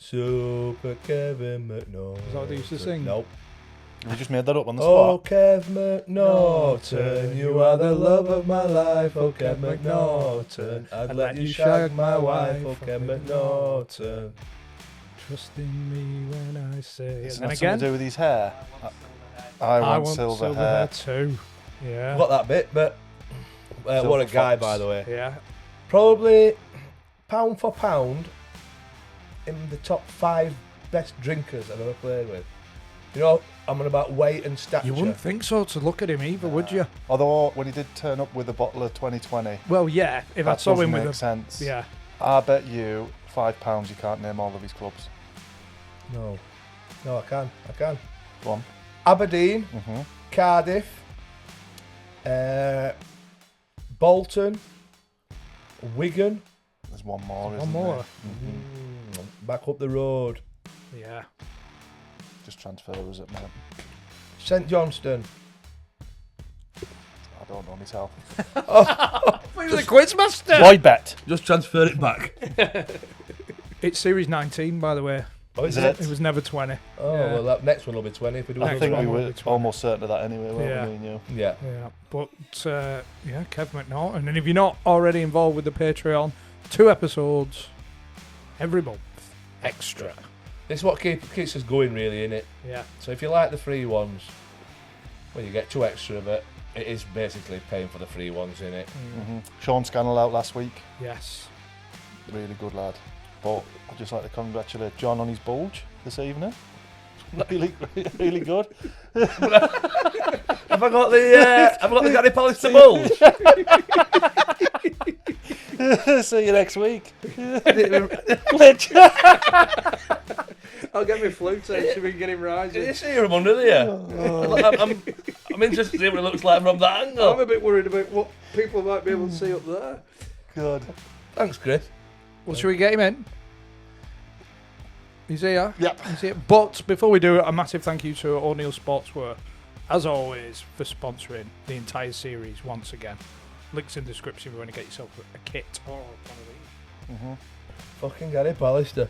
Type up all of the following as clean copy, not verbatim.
Super Kevin McNaughton. Is that what they used to sing? Nope. You just made that up on the Oh, spot. Kev McNaughton, you are the love of my life. Oh, Kev McNaughton, I'd let you shag my wife. Oh, Kev McNaughton. Trust in me when I say. It's And then not something again, to do with his hair. I want silver hair. too. Yeah. Got that bit, but what a guy, by the way. Yeah. Probably pound for pound in the top 5 best drinkers I've ever played with. You know, I'm on about weight and stature. You wouldn't think so to look at him either, would you? Although when he did turn up with a bottle of 2020, Well, yeah. If I that saw doesn't him with make a sense. yeah. I bet you £5 you can't name all of his clubs. No, I can. Go on. Aberdeen, Mm-hmm. Cardiff, Bolton, Wigan. There's one more, One isn't more. there? Mm-hmm. Back up the road. Yeah. Just transfer, was it, mate? St Johnston. I don't know myself. He's the quizmaster. Why bet? Just transfer it back. It's Series 19, by the way. Oh, is it? It was never 20. Oh, Yeah. well, that next one will be 20 if we do I it. think we one were will be 20. almost certain of that anyway, weren't Yeah. we, me and you? Yeah. Yeah. But, yeah, Kev McNaughton. And if you're not already involved with the Patreon, 2 episodes every month. Extra. This is what keeps us going, really, innit? Yeah. So if you like the free ones, well, you get 2 extra of it. It is basically paying for the free ones, innit? Mm-hmm. Sean Scannell out last week. Yes. Really good lad. But I'd just like to congratulate John on his bulge this evening. Really, really good. Have I got the Gary Pallister bulge? See you next week. I'll get my flute so we can get him rising. Did you see him under there? I'm interested to see what it looks like from that angle. I'm a bit worried about what people might be able to see up there. Good. Thanks, Chris. Well, should we get him in? He's here. Yep. He's here. But before we do it, a massive thank you to O'Neills Sportswear, as always, for sponsoring the entire series once again. Links in the description if you want to get yourself a kit or one of these. Mm-hmm. Fucking Gary Pallister.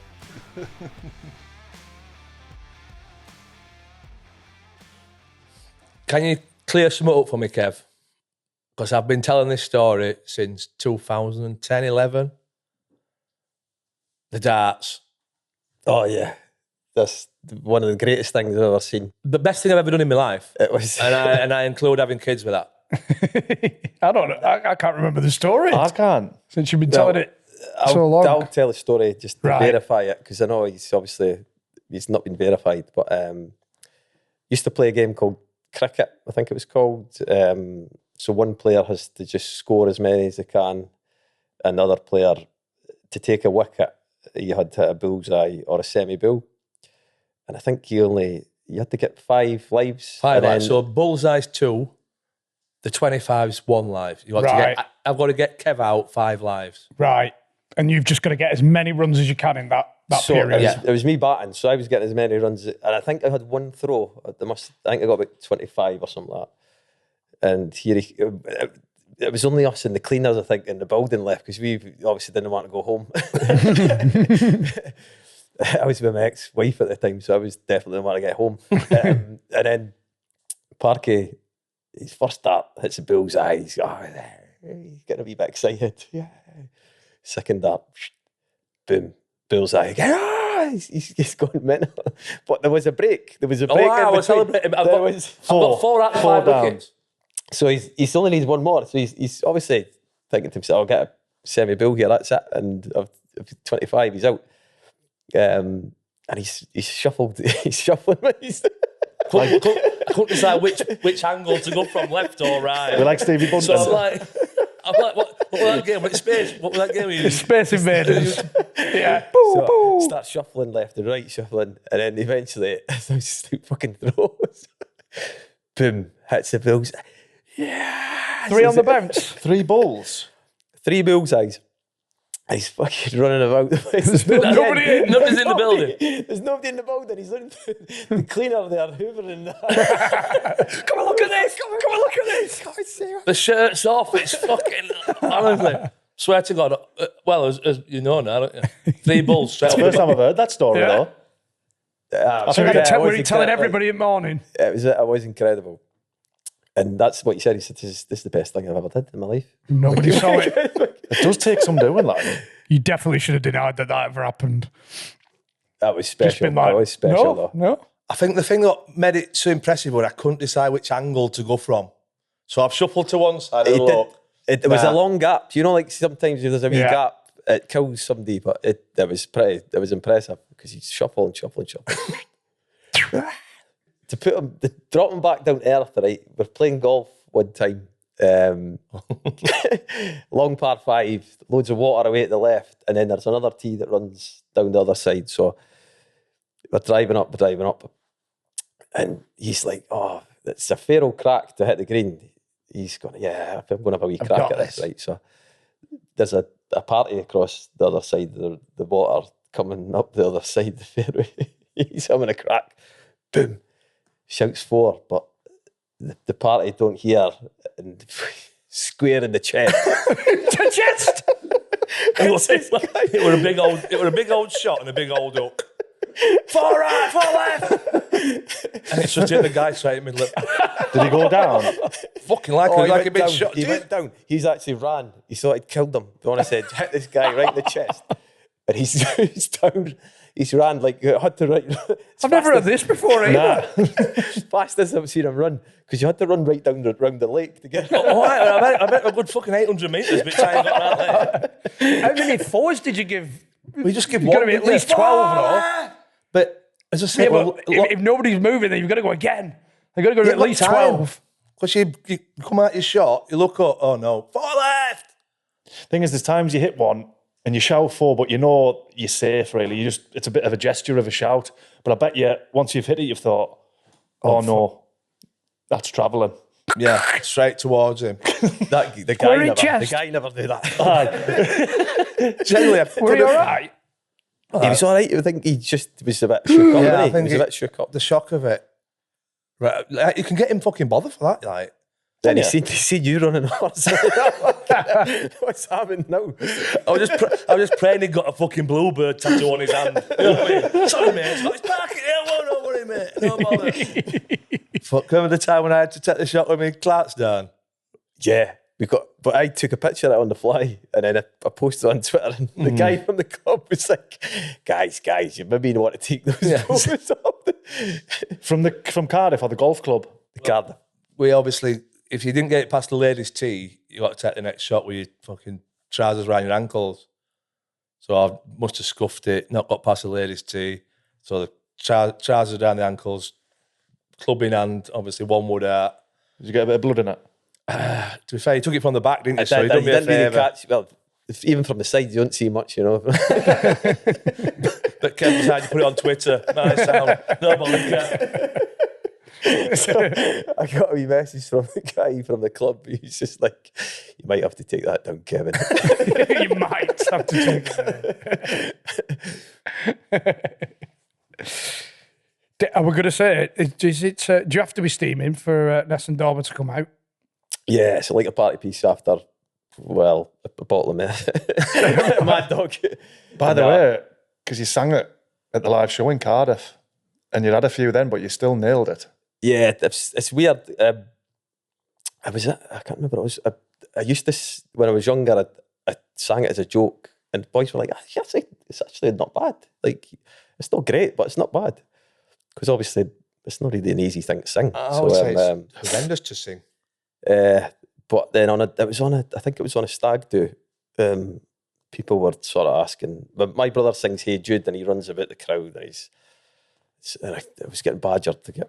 Can you clear something up for me, Kev? Because I've been telling this story since 2010, 11. The darts. Oh yeah, that's one of the greatest things I've ever seen. The best thing I've ever done in my life. It was. And I include having kids with that. I don't know. I can't remember the story I can't. since you've been telling it I'll, so long. I'll tell a story just to Right. verify it because I know he's not been verified. But used to play a game called cricket. I think it was called. So one player has to just score as many as they can, another player to take a wicket. You had to hit a bullseye or a semi-bull, and I think you had to get 5 lives. 5 and lives. then- So bullseye's 2, the 25's 1 life. You want Right. I've got to get Kev out 5 lives. Right. And you've just got to get as many runs as you can in that So period. it was me batting, so I was getting as many runs, and I think I had 1 throw. I think I got about 25 or something like that. And it was only us and the cleaners, I think, in the building left because we obviously didn't want to go home. I was with my ex-wife at the time, so I was definitely didn't want to get home. And then Parky, his first dart hits the bullseye. He's getting a wee bit excited. Yeah. Second dart, boom, bullseye again. He's going mental. But there was a break. There was a break. I was celebrating. I've got 4 out of 5 wickets. So he only needs 1 more. So he's obviously thinking to himself, I'll get a semi-bill here, that's it. And of 25, he's out. And he's shuffled. He's shuffling. I couldn't decide which angle to go from, left or right. We're like Stevie Bunton. So I'm like, what was that game? What was that game? We used? Space Invaders. Yeah. So start shuffling left and right, shuffling. And then eventually, those fucking throws. Boom, hits the bills. Yeah. 3 on the bounce. 3 balls. 3 bullseyes. He's fucking running about the place. Nobody's in the building. There's nobody in the building. He's looking the cleaner there, hoovering. Come and look at this. Come and look at this. The shirt's off. It's fucking honestly. Swear to God. Well, as you know now, don't you? 3 bulls. It's the first time I've heard that story, Yeah. though. So were you telling incredible. everybody in the morning? It was incredible. And that's what he said. He said, this is the best thing I've ever did in my life. Nobody saw it. It does take some doing, like. You definitely should have denied that ever happened. That was special. Been like, That was special, though. No. I think the thing that made it so impressive was I couldn't decide which angle to go from. So I've shuffled to one side of the look. It was a long gap. You know, like sometimes there's a wee Yeah. gap, it kills somebody, but it was impressive because he's shuffle and shuffle and shuffle. To put him, drop him back down to earth, right? We're playing golf one time. Long par 5, loads of water away at the left, and then there's another tee that runs down the other side. So we're driving up, and he's like, "Oh, it's a fair old crack to hit the green." He's going, "Yeah, I'm going to have a wee crack at this, right?" So there's a party across the other side of the water coming up the other side of the fairway. He's having a crack. Boom. Shouts 4, but the party don't hear, and square in the chest. The chest. It was a big old shot and a big old hook. Far right, far left. And it's just hit the guy straight in the middle. Did he go down? Fucking like a big shot. He went down. He's actually ran. He thought I'd killed him. The one I said, hit this guy right in the chest. And he's down. He's ran like, had to right. I've never heard this before, either. Fastest I've seen him run. Because you had to run right down round the lake to get I bet a good fucking 800 metres by the time you got that there. How many fours did you give? We just give You've one. got to be at least 12, though. But as I say, Yeah, but if nobody's moving, then you've got to go again. You've got to go at least 12. Because you come out your shot, you look up, oh no, far left. Thing is, there's times you hit one and you shout 4, but you know you're safe, really. It's a bit of a gesture of a shout. But I bet you, once you've hit it, you've thought, oh no, that's travelling. Yeah, straight towards him. the guy never did that. Generally, Were you all right? He was all right. I think he just was a bit shook up. Yeah, I He think was a bit shook up. the shock of it. Right, like, you can get him fucking bothered for that. Like, Then he seen you running horse. What's happening now? I was just praying he got a fucking bluebird tattoo on his hand. You know what I mean? Sorry, mate. It's Parkin. Yeah, don't worry, mate. No bother. Fuck, remember the time when I had to take the shot with my Clarks down? Yeah, but I took a picture of it on the fly, and then I posted it on Twitter, and the guy from the club was like, guys, you maybe want to take those photos off. From Cardiff or the golf club? Cardiff. We obviously, if you didn't get it past the ladies' tee, you got to take the next shot with your fucking trousers around your ankles. So I must have scuffed it, not got past the ladies' tee. So the trousers down the ankles, club in hand, obviously one wood out. Did you get a bit of blood in it? To be fair, you took it from the back, didn't you? So you You done me a didn't really favour. catch. Well, even from the side, you don't see much, you know. But Kev decided to put it on Twitter. Nice sound. No bother, Kev. I got a wee message from the guy from the club. He's just like, you might have to take that down, Kevin. You might have to take it. Are we going to say it? Do you have to be steaming for Nessun Dorma to come out? Yeah, it's like a party piece after, well, a bottle of Mad Dog. By the way, because you sang it at the live show in Cardiff, and you had a few then, but you still nailed it. Yeah, it's weird. I can't remember. I used to, when I was younger, I sang it as a joke, and boys were like, it's actually not bad. Like, it's not great, but it's not bad. Because obviously, it's not really an easy thing to sing. I would say it's horrendous to sing. But then I think it was on a stag do. People were sort of asking. But my brother sings "Hey Jude" and he runs about the crowd, and I was getting badgered to go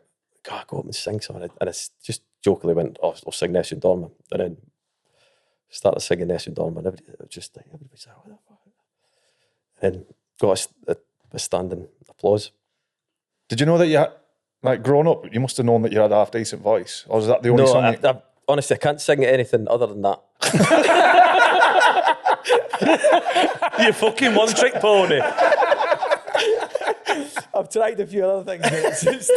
up and sing something, and I just jokingly went, "Oh, I'll sing Nessun Dorma," and then started singing Nessun Dorma, and everybody's like, "What the fuck?" And got a standing applause. Did you know that you had, like, growing up, you must have known that you had a half decent voice, or was that the only song? I honestly, I can't sing anything other than that. You fucking one-trick pony. I I've tried a few other things. But it's just,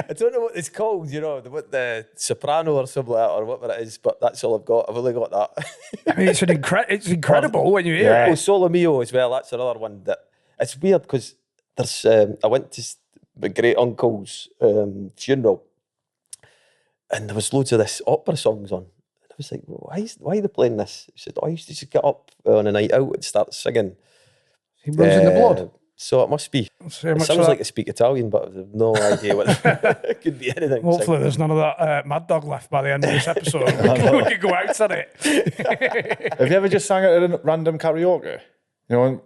I don't know what it's called, you know, the soprano or something like that, or whatever it is, but that's all I've got. I've only got that. I mean, it's incredible when you hear Oh, it. Solo Mio as well. That's another one that it's weird because there's. I went to my great uncle's funeral, and there was loads of this opera songs on. And I was like, well, why are they playing this? He said, I used to just get up on a night out and start singing. He runs in the blood. So it must be. So how It much sounds of like that- I speak Italian, but I have no idea what it could be anything. Hopefully, there's none of that Mad Dog left by the end of this episode. we can go out on it. Have you ever just sang it at a random karaoke? You know,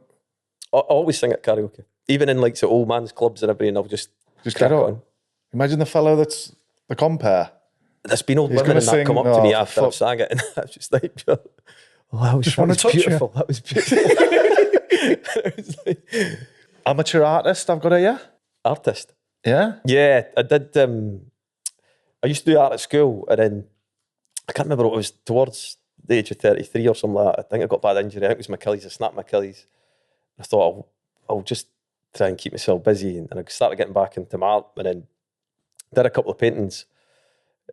I always sing at karaoke, even in like the old man's clubs and everything. I'll just just crack get on. Imagine the fellow that's the compare. There's been old He's women gonna and that come sing, up to me "Oh, after fuck." I've sang it, and I'm just like, oh, that was, Just that wanna was touch you. beautiful. That was beautiful. It was like, Amateur artist, I've got here. artist. Yeah. Yeah, I did. I used to do art at school, and then I can't remember what it was towards the age of 33 or something like that. I think I got bad injury. I think it was my Achilles. I snapped my Achilles. I thought I'll just try and keep myself busy, and I started getting back into my art, and then did a couple of paintings,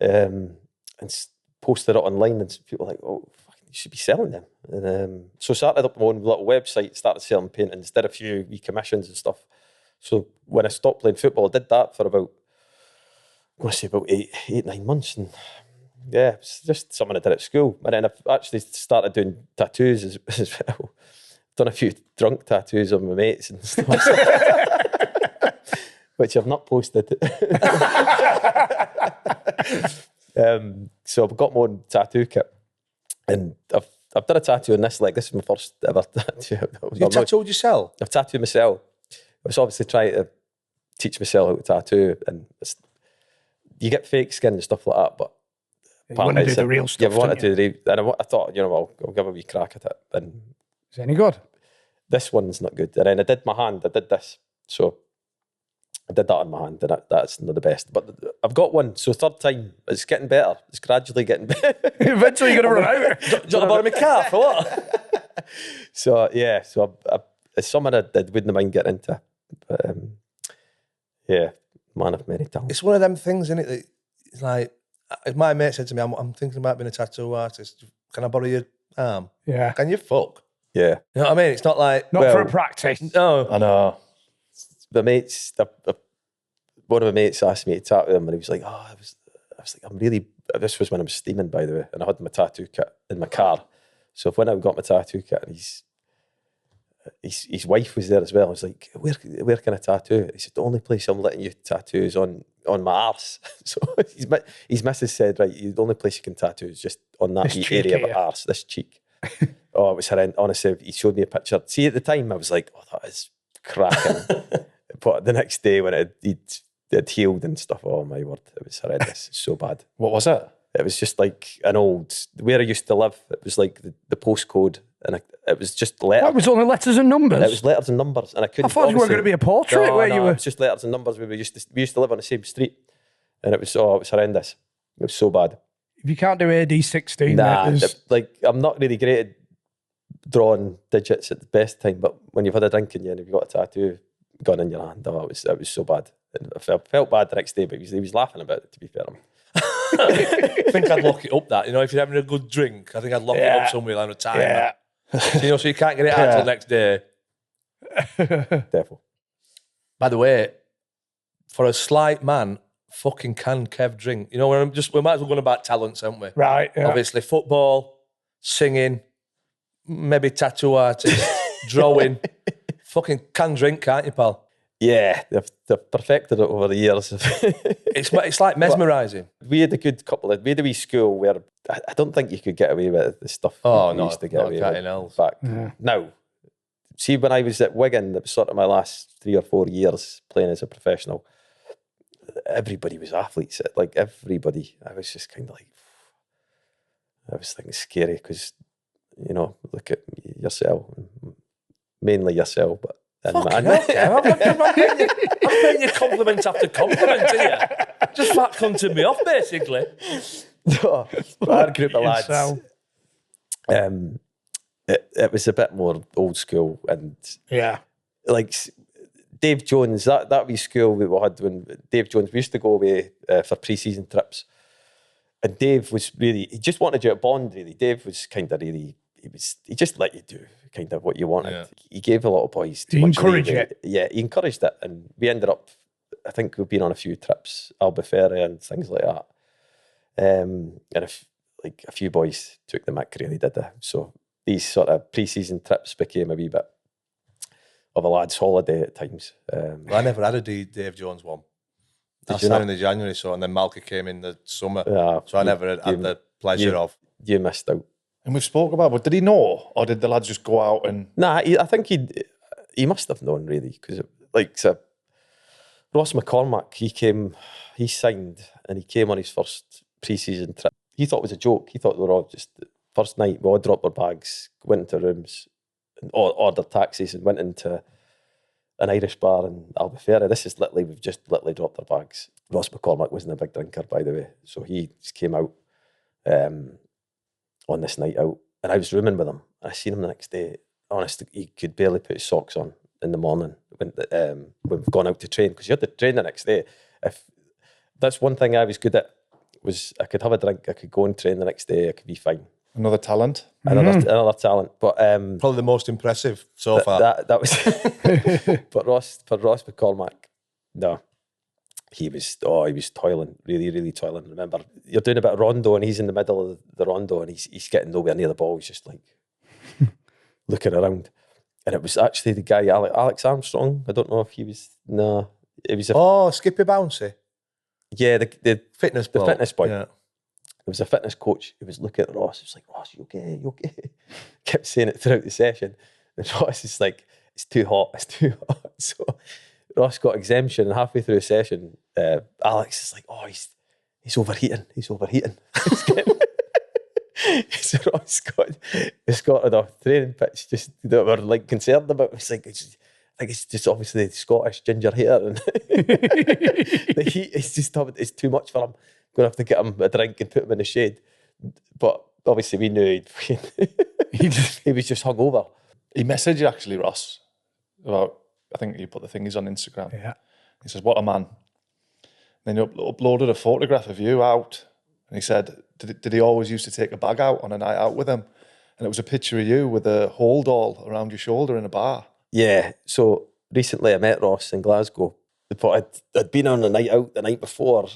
and posted it online, and people were like, "Oh, fucking, you should be selling them." And so started up my own little website, started selling paintings, did a few wee commissions and stuff. So when I stopped playing football, I did that for about, I want to say about eight, 9 months, and yeah, it's just something I did at school. And then I've actually started doing tattoos as well. Done a few drunk tattoos on my mates and stuff, which I've not posted. So I've got my own tattoo kit, and I've done a tattoo on this leg. This is my first ever tattoo. You tattooed yourself? I've tattooed myself. I was obviously trying to teach myself how to tattoo, and you get fake skin and stuff like that, but You want to do the real stuff. you want to don't do the and I thought, you know, I'll give a wee crack at it. And Is it any good? this one's not good. And then I did my hand. I did this, so I did that on my hand, and that's not the best. But I've got one. So third time, it's getting better. It's gradually getting better. Eventually, you're going to run out. Do you want to borrow my car for what? So yeah, so it's something I wouldn't mind getting into. But yeah, man of many talents. It's one of them things, isn't it? That it's like, if my mate said to me, I'm thinking about being a tattoo artist. Can I borrow your arm? Yeah. Can you fuck? Yeah, You know what I mean? It's not like, Not Well, for a practice. no. I know. the mates, one of my mates asked me to tattoo him, and he was like, "Oh, I was like, I'm really." This was when I was steaming, by the way, and I had my tattoo kit in my car. So when I got my tattoo kit, and his wife was there as well. I was like, "Where can I tattoo?" He said, "The only place I'm letting you tattoo is on my arse." So his missus said, "Right, the only place you can tattoo is just on that This wee cheek area of here. the arse, this cheek." Oh, it was horrendous. Honestly, he showed me a picture. See, at the time, I was like, "Oh, that is cracking." But the next day, when it healed and stuff, oh my word, it was horrendous. It's so bad. What was it? It was just like an old, where I used to live, it was like the postcode, and it was just letters. What, was it only letters and numbers? It was letters and numbers, and I couldn't. I thought you were going to be a portrait No, where no, you it were. was just letters and numbers. We used to live on the same street, and it was horrendous. It was so bad. If you can't do AD 16, Nah, there's- like I'm not really great at drawing digits at the best time, but when you've had a drink in you and you've got a tattoo gun in your hand, oh, it was so bad. And I felt bad the next day, but he was laughing about it, to be fair. I think I'd lock it up that, you know, if you're having a good drink, I think I'd lock it up somewhere on a timer. yeah. So you can't get it out until the next day. Devil. By the way, for a slight man, fucking can Kev drink? You know, we might as well go on about talents, haven't we? Right, yeah. Obviously, football, singing, maybe tattoo artist, drawing. Fucking can drink, can't you, pal? Yeah, they've perfected it over the years. It's like mesmerising. We had a good couple of, we had a wee school where I don't think you could get away with the stuff Oh, we no, used to get not away a cat with in hell. back. Yeah. Now, see, when I was at Wigan, that was sort of my last 3 or 4 years playing as a professional, everybody was athletes. Like everybody. I was just kind of like, I was thinking scary because, you know, look at yourself, mainly yourself, but Fucking hell, Kev. I'm paying you compliment after compliment to you. Just fat cunting me off, basically. no, our group of lads, So, it was a bit more old school and yeah. like Dave Jones, that wee school we had when Dave Jones, we used to go away for pre-season trips. And Dave was really, he just wanted you at Bond, really. Dave was kind of really, he just let you do kind of what you wanted. Yeah. He gave a lot of boys too He much encouraged leeway. it. Yeah, he encouraged it. And we ended up, I think we've been on a few trips, Albufeira and things like that. And a few boys took the mick, really did they? So these sort of pre-season trips became a wee bit of a lad's holiday at times. Well, I never had a Dave Jones one. I you started not? in the January, so, and then Malky came in the summer. So I you- never had the pleasure of. You missed out. And we've spoke about, but did he know, or did the lads just go out and? Nah, I think he must have known, really, because Ross McCormack, he signed and he came on his first pre-season trip. He thought it was a joke. He thought we were all just, first night, we all dropped our bags, went into rooms, and ordered taxis and went into an Irish bar in Albufeira. This is literally, we've just literally dropped our bags. Ross McCormack wasn't a big drinker, by the way, so he just came out on this night out, and I was rooming with him. I seen him the next day. Honestly, he could barely put his socks on in the morning when we've gone out to train, because you had to train the next day. If that's one thing I was good at, was I could have a drink, I could go and train the next day, I could be fine. Another talent. Another talent, but Probably the most impressive so far. that was. But Ross McCormack, no, he was toiling, really, really toiling. Remember, you're doing a bit of rondo, and he's in the middle of the rondo, and he's getting nowhere near the ball. He's just like looking around, and it was actually the guy Alex Armstrong. I don't know if he was. No, it was Skippy Bouncy. Yeah, the Fitness the bloke. fitness boy. Yeah. There was a fitness coach who was looking at Ross. He was like, Ross, you okay? You okay? Kept saying it throughout the session. And Ross is like, it's too hot. So Ross got exemption, and halfway through the session, Alex is like, oh, he's overheating. So Ross got on a training pitch just that we're like concerned about. It's like, I think it's just obviously Scottish ginger hair, and the heat is just, it's too much for him. Going to have to get him a drink and put him in the shade. But obviously we knew he was just hungover. He messaged you actually, Ross, about, I think you put the thingies on Instagram. Yeah. He says, what a man. Then you uploaded a photograph of you out, and he said, did he always used to take a bag out on a night out with him? And it was a picture of you with a hold all around your shoulder in a bar. Yeah, so recently I met Ross in Glasgow, but I'd been on a night out the night before.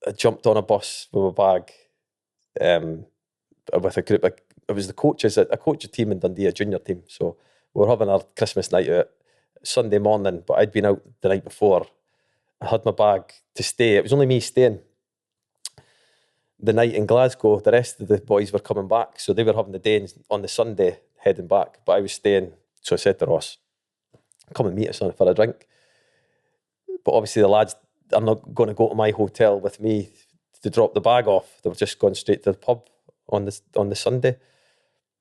I jumped on a bus with my bag with a group. It was the coaches. I coached a team in Dundee, a junior team. So we were having our Christmas night out Sunday morning, but I'd been out the night before. I had my bag to stay. It was only me staying the night in Glasgow. The rest of the boys were coming back, so they were having the day on the Sunday heading back, but I was staying. So I said to Ross, come and meet us for a drink. But obviously the lads are not going to go to my hotel with me to drop the bag off. They were just going straight to the pub on the Sunday.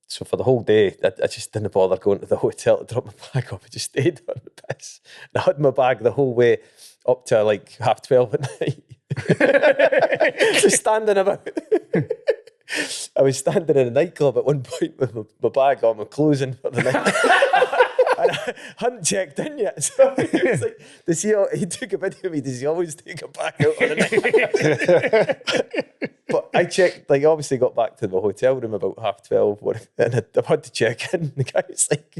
So for the whole day, I just didn't bother going to the hotel to drop my bag off. I just stayed on the piss. And I had my bag the whole way up to like 12:30 at night. Just standing about. I was standing in a nightclub at one point with my bag on, my closing for the night. And I hadn't checked in yet. So he was like, he took a video of me, does he always take a bag out on the night? But I checked, like obviously got back to the hotel room about 12:30, and I had to check in. The guy was like,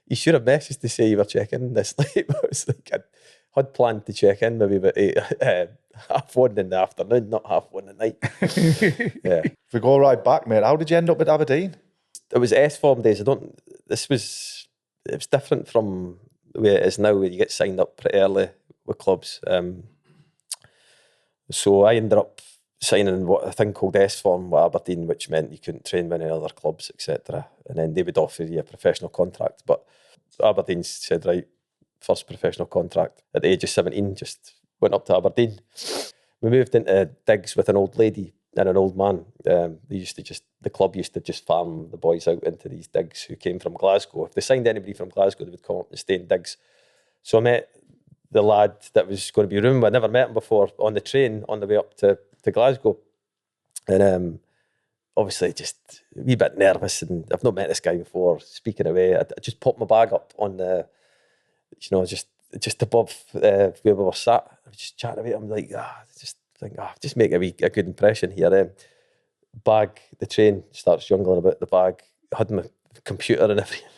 you should have messaged to say you were checking in this late. But I was like, I had planned to check in maybe about 1:30 in the afternoon, not 1:30 at night. Yeah. If we go right back, mate, how did you end up at Aberdeen? It was S-form days. It was different from the way it is now, where you get signed up pretty early with clubs. So I ended up signing a thing called S-form with Aberdeen, which meant you couldn't train with any other clubs, etc. And then they would offer you a professional contract. But Aberdeen said, right, first professional contract at the age of 17, just went up to Aberdeen. We moved into digs with an old lady and an old man. The club used to just farm the boys out into these digs who came from Glasgow. If they signed anybody from Glasgow, they would come up and stay in digs. So I met the lad that was going to be rooming. I never met him before on the train on the way up to Glasgow. And obviously just a wee bit nervous, and I've not met this guy before, speaking away. I just popped my bag up on the, just just above where we were sat. I was just chatting about it. I'm like, just make a good impression here. Bag, the train starts jungling about the bag. I had my computer and everything.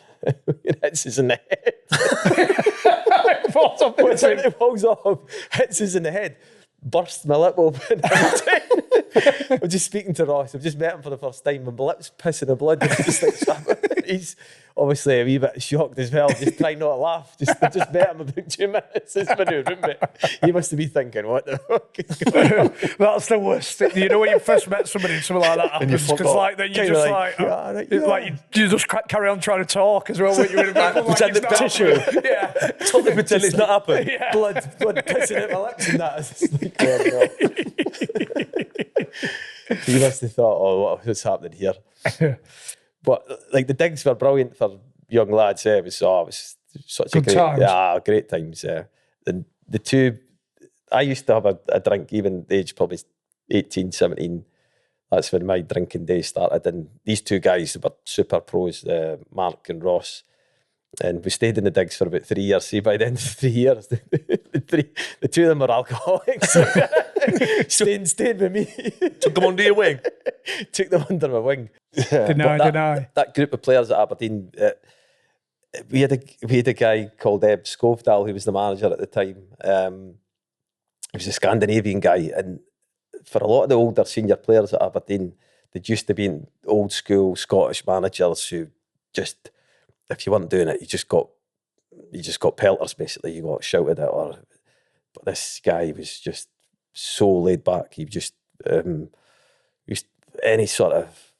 It hits us in the head. It falls off. It falls off, hits us in the head, burst my lip open. I'm just speaking to Ross. I've just met him for the first time, and my lip's pissing the blood. Just like, he's obviously a wee bit shocked as well. Just trying not to laugh. I just met him about 2 minutes. He's my new roommate. He must be thinking, what the fuck is going on? That's the worst thing. You know when you first met somebody and something like that happens, because like then you just like you just carry on trying to talk as well. When you're in a pretend it's tissue. Yeah, Totally pretend it's not happened. Yeah. Blood pissing out my lips and that. It's just like, oh, no. He must have thought, what's happening here? But like the digs were brilliant for young lads. It was such good times. Great times. The two, I used to have a drink even the age probably 18, 17. That's when my drinking days started. And these two guys were super pros, Mark and Ross. And we stayed in the digs for about 3 years. See, by the end of 3 years, the two of them were alcoholics. stayed with me. Took them under your wing. Took them under my wing. Deny. That group of players at Aberdeen, we had a guy called Eb Skovdal, who was the manager at the time. He was a Scandinavian guy, and for a lot of the older senior players at Aberdeen, they'd used to be old school Scottish managers who just, if you weren't doing it, you just got pelters basically. You got shouted at, but this guy was just so laid back. He just any sort of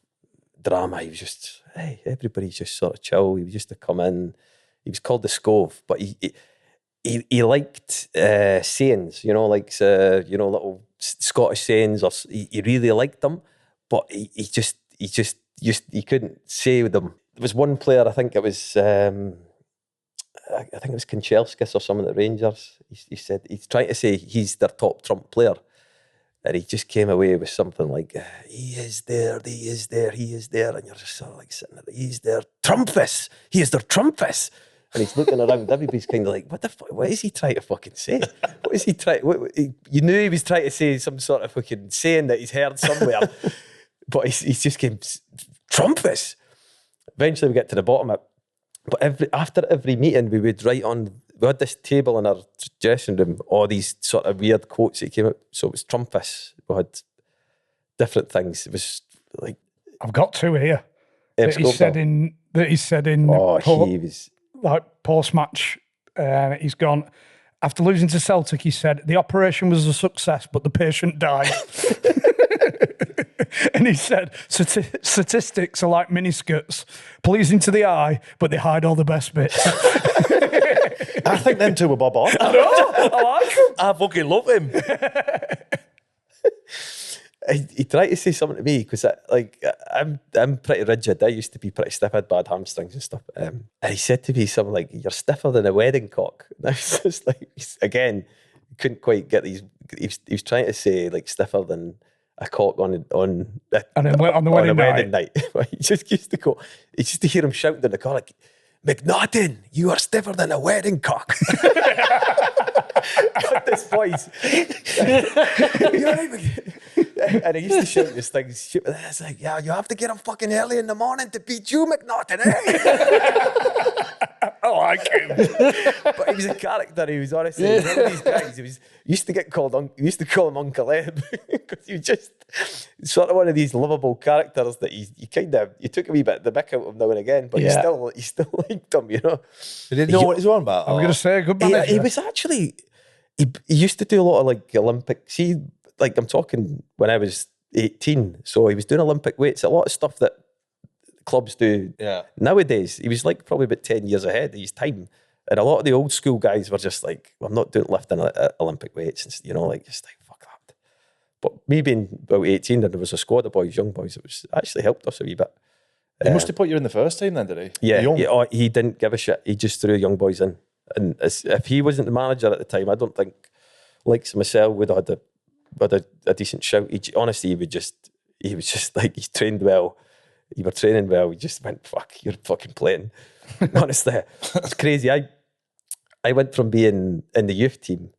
drama. He was just, hey, everybody's just sort of chill. He was just to come in. He was called the Scove, but he liked sayings, little Scottish sayings, or he really liked them, but he couldn't say them. There was one player, I think it was Kanchelskis or someone at Rangers. He said he's trying to say he's their top trump player, and he just came away with something like, he is there, and you're just sort of like sitting there, he's their Trumpus, he is their Trumpus. And he's looking around, everybody's kind of like, what the fuck, what is he trying to fucking say? What is he trying, you knew he was trying to say some sort of fucking saying that he's heard somewhere, but he's just came, Trumpus. Eventually we get to the bottom of it, but after every meeting we would write on, we had this table in our dressing room, all these sort of weird quotes that came out, so it was Trumpus, we had different things, it was like... I've got two here, that he said in he was... Like post-match, he's gone, after losing to Celtic, he said, the operation was a success, but the patient died. And he said, statistics are like miniskirts, pleasing to the eye, but they hide all the best bits. I think them two were bob on. I know, I like him. I fucking love him. He tried to say something to me because I'm pretty rigid. I used to be pretty stiff. I had bad hamstrings and stuff. And he said to me something like, "You're stiffer than a wedding cock." And I was just like, again, couldn't quite get these. He was trying to say like stiffer than a cock on the wedding night. He just used to go. He used to hear him shouting in the car like, "McNaughton, you are stiffer than a wedding cock." Got this voice. You're right, and I used to shout this thing. It's like, yeah, you have to get up fucking early in the morning to beat you, McNaughton, eh? I like him. But he was a character. He was honestly one of these guys. He used to get called. We used to call him Uncle Eb because he was just sort of one of these lovable characters that you took a wee bit the mick out of him now and again, but you still liked him, you know. He didn't know what he was on about. I'm going to say a good manager. He was actually. He used to do a lot of like Olympic. See, like I'm talking when I was 18, so he was doing Olympic weights. A lot of stuff that clubs do nowadays. He was like probably about 10 years ahead of his time. And a lot of the old school guys were just like, I'm not doing lifting at Olympic weights, and just like fuck that. But me being about 18, and there was a squad of boys, young boys, it was actually helped us a wee bit. He must have put you in the first team then, did he? Yeah, he didn't give a shit. He just threw young boys in. And if he wasn't the manager at the time, I don't think, like myself, would have had a decent shout. Honestly, he was just like, he trained well. You were training well. He just went, fuck, you're fucking playing. Honestly, it's crazy. I went from being in the youth team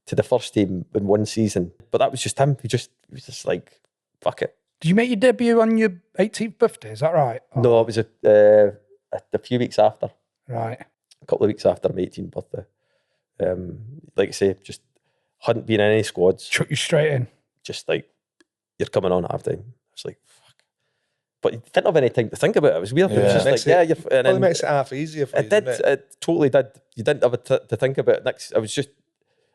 to the first team in one season. But that was just him. He was just like, fuck it. Did you make your debut on your 18th birthday? Is that right? No, it was a few weeks after. Right. A couple of weeks after my 18th birthday. Like I say, just hadn't been in any squads. Chuck you straight in. Just like, you're coming on at half time. I was like, fuck. But you didn't have any time to think about it. It was weird. It was just like, It makes it half easier for you. It totally did. You didn't have to think about it. Next, I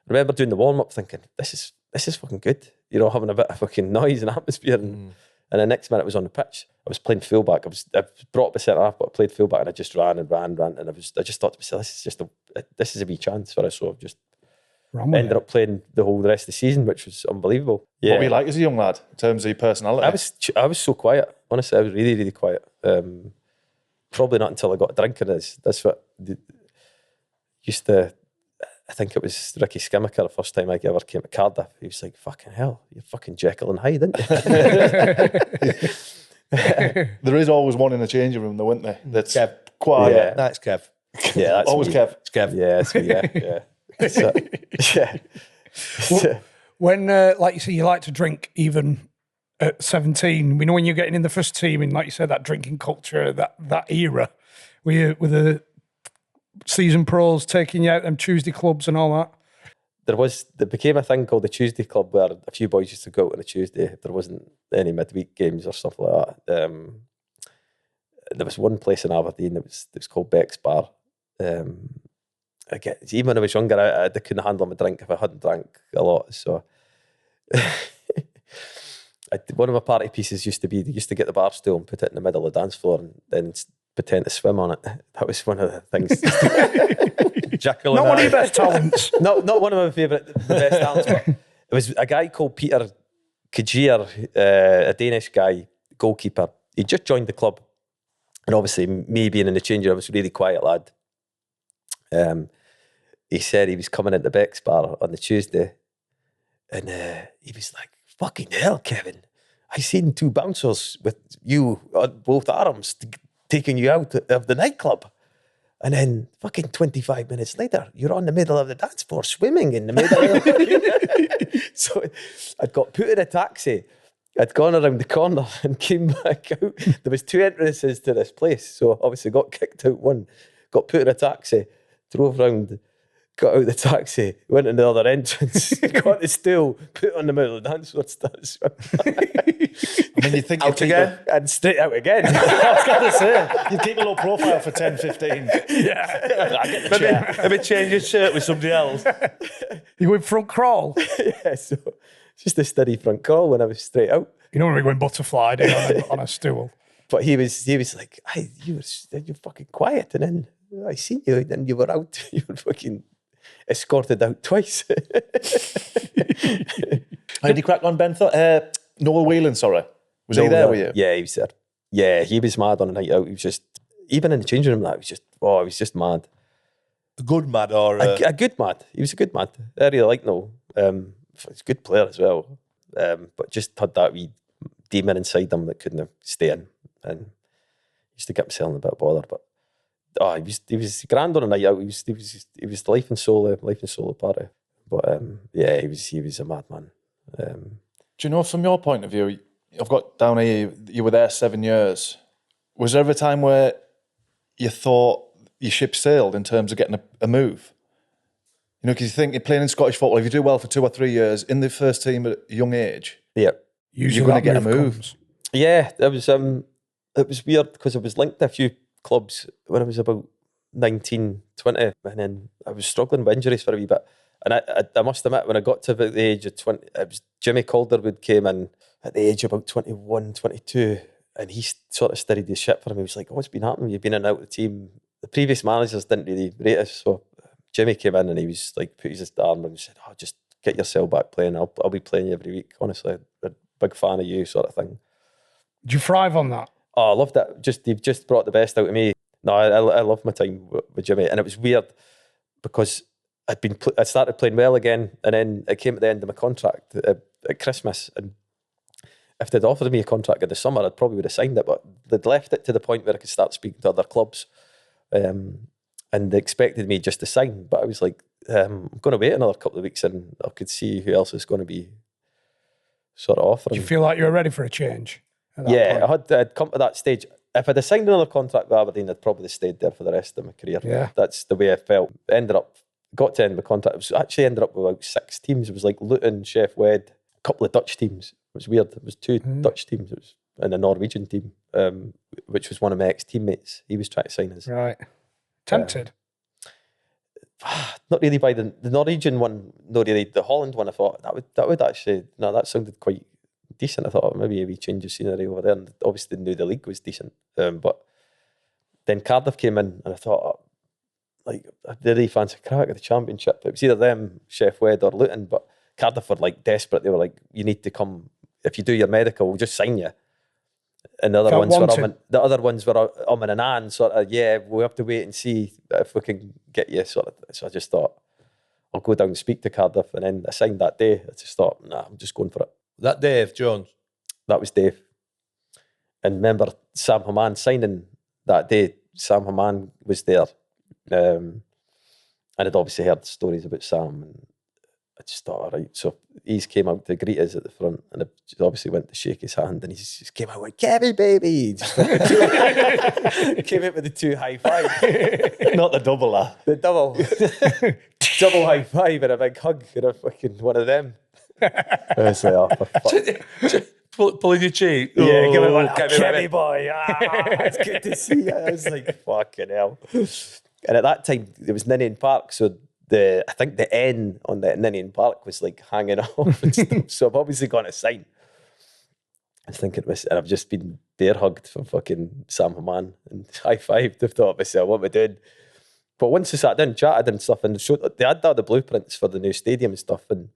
remember doing the warm up thinking, this is fucking good. You know, having a bit of fucking noise and atmosphere. And the next minute I was on the pitch. I was playing fullback. I brought up a centre half, but I played fullback and I just ran. And I just thought to myself, this is a wee chance for us. So I've just ended up playing the rest of the season, which was unbelievable. Yeah. What were you like as a young lad in terms of your personality? I was so quiet. Honestly, I was really, really quiet. Probably not until I got drinking. That's what used to. I think it was Ricky Skimmaker the first time I ever came to Cardiff. He was like, "Fucking hell, you're fucking Jekyll and Hyde, aren't you?" There is always one in the changing room, though, isn't there? That's Kev. quiet. Yeah, that's Kev. Yeah, that's Always me. Kev. It's Kev. Yeah, it's me, yeah. Yeah. When, like you say, you like to drink even at 17. We know when you're getting in the first team, and like you said, that drinking culture, that era, with the season pros taking you out them Tuesday clubs and all that. There became a thing called the Tuesday Club where a few boys used to go out on a Tuesday if there wasn't any midweek games or stuff like that. There was one place in Aberdeen that was called Beck's Bar. Even when I was younger, I couldn't handle my drink if I hadn't drank a lot. So one of my party pieces used to be, they used to get the bar stool and put it in the middle of the dance floor and then pretend to swim on it. That was one of the things. Jekyll Not and one of your Hyde. best talents. Not one of my the best talents, but it was a guy called Peter Kajier, a Danish guy, goalkeeper. He just joined the club. And obviously, me being in the change room, I was a really quiet lad. He said he was coming into Beck's Bar on the Tuesday, and he was like, "Fucking hell, Kevin! I seen two bouncers with you on both arms taking you out of the nightclub, and then fucking 25 minutes later, you're on the middle of the dance floor swimming in the middle of the..." So I'd got put in a taxi. I'd gone around the corner and came back out. There was 2 entrances to this place, so obviously got kicked out one. Got put in a taxi, drove round, got out the taxi, went in the other entrance, got the stool, put it on the middle of the dance floor, started swimming. I mean, you think Out again? And straight out again. I was going to say, you'd keep a low profile for 10, 15. Yeah. I get the chair. Maybe change your shirt with somebody else. You went front crawl. Yeah, so just a steady front call when I was straight out. You know when we went butterfly on a stool. But he was like, "Hey, you're fucking quiet," and then I seen you, and then you were out. You were fucking escorted out twice. How did you crack on, Ben? Noel Whelan, sorry. Was he there with you? Yeah, he was there. Yeah, he was mad on a night out. He was just, even in the changing room, he was just mad. A good mad or A good mad. He was a good mad. I really like Noel. He's a good player as well. But just had that wee demon inside him that couldn't stay in, and used to get himself in a bit of bother. But he was grand on a night out. He was the life and soul of party. But yeah, he was a madman. Do you know, from your point of view, I've got down here, you were there 7 years. Was there ever a time where you thought your ship sailed in terms of getting a move? You know, because you think you're playing in Scottish football, if you do well for 2 or 3 years in the first team at a young age, Yeah. Usually you're going to that get a move. comes. Yeah, it was weird because I was linked to a few clubs when I was about 19, 20, and then I was struggling with injuries for a wee bit. And I must admit, when I got to about the age of 20, it was Jimmy Calderwood came in at the age of about 21, 22, and he sort of steadied the ship for me. He was like, "Oh, what's been happening? You've been in and out of the team." The previous managers didn't really rate us, so Jimmy came in and he was like, put his arm and said, "Oh, just get yourself back playing. I'll be playing you every week. Honestly, I'm a big fan of you," sort of thing. Did you thrive on that? Oh, I loved it. You've just brought the best out of me. No, I love my time with Jimmy, and it was weird because I started playing well again, and then it came at the end of my contract at Christmas, and if they'd offered me a contract in the summer, I probably would have signed it, but they'd left it to the point where I could start speaking to other clubs. and they expected me just to sign, but I was like, I'm going to wait another couple of weeks and I could see who else is going to be sort of offering. Do you feel like you were ready for a change? At that Yeah, point? I'd come to that stage. If I'd have signed another contract with Aberdeen, I'd probably stayed there for the rest of my career. Yeah. That's the way I felt. Got to end my contract. It was actually ended up with about 6 teams. It was like Luton, Chef Wed, a couple of Dutch teams. It was weird. It was 2 Dutch teams. It was and a Norwegian team, which was one of my ex-teammates. He was trying to sign us. Right. Tempted? Not really by the Norwegian one, not really. The Holland one, I thought that would actually, no, that sounded quite decent. I thought maybe a wee change of scenery over there, and obviously knew the league was decent. But then Cardiff came in, and I thought, like, I did really fancy a crack at the Championship. It was either them, Chef Wed or Luton, but Cardiff were like desperate. They were like, you need to come, if you do your medical, we'll just sign you. And the other ones were and an, sort of, yeah, we'll have to wait and see if we can get you, sort of. So I just thought, I'll go down and speak to Cardiff, and then I signed that day. I just thought, nah, I'm just going for it. That Dave Jones? That was Dave. And remember Sam Haman signing that day. Sam Haman was there. And I'd obviously heard stories about Sam, and I just thought, all right. So he's came out to greet us at the front, and I just obviously went to shake his hand, and he just came out like, Kevin, baby. Came out with the 2 high five. Not the double, The double. Double high five and a big hug and a fucking one of them. I was like, oh, for fuck. Pulling your cheek. Yeah, give it one. Kevin Boy. It's good to see you. I was like, fucking hell. And at that time, there was Ninian Park, so I think the N on the Ninian Park was like hanging off and stuff. So I've obviously gone to sign. I was thinking, and I've just been bear hugged from fucking Sam Haman and high fived. I've thought myself, what am I doing? But once I sat down, chatted and stuff, and they had all the blueprints for the new stadium and stuff, and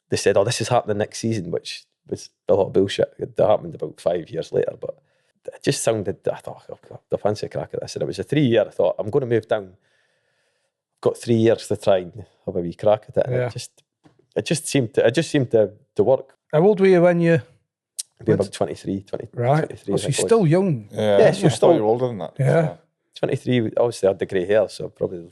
they said, oh, this is happening next season, which was a lot of bullshit. It happened about 5 years later, but it just sounded, I thought, I fancy a crack at this. And it was a 3-year, I thought, I'm going to move down. Got 3 years to try and have a wee crack at it. And Yeah. it just seemed to work. How old were you when you... I'd be about 23. Right. 23, Oh, so you're still young. Yeah, Yeah, I sure. thought you were older than that. Yeah. 23, obviously I had the grey hair, so probably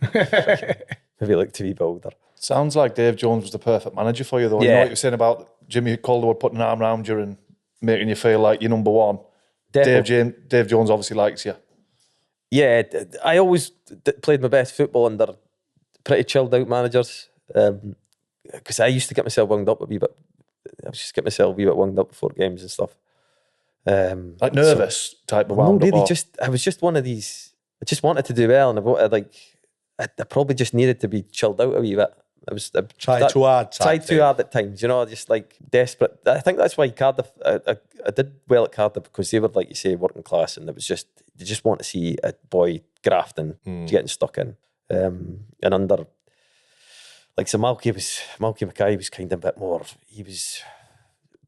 maybe looked a wee bit older. Sounds like Dave Jones was the perfect manager for you, though. You know Yeah. what you were saying about Jimmy Calderwood putting an arm around you and making you feel like you're number one. Dave Jones obviously likes you. Yeah, I always played my best football under pretty chilled out managers, because I used to get myself wound up a wee bit. I was just get myself a wee bit wound up before games and stuff. Like nervous type of No, wound up. really, or- I was just one of these. I just wanted to do well, and I probably just needed to be chilled out a wee bit. I Tried too hard. tried too hard at times, you know, just like desperate. I think that's why Cardiff, I did well at Cardiff, because they were, like you say, working class, and it was just, they just want to see a boy grafting, getting stuck in. And under, like, so Malky Mackay was kind of a bit more, he was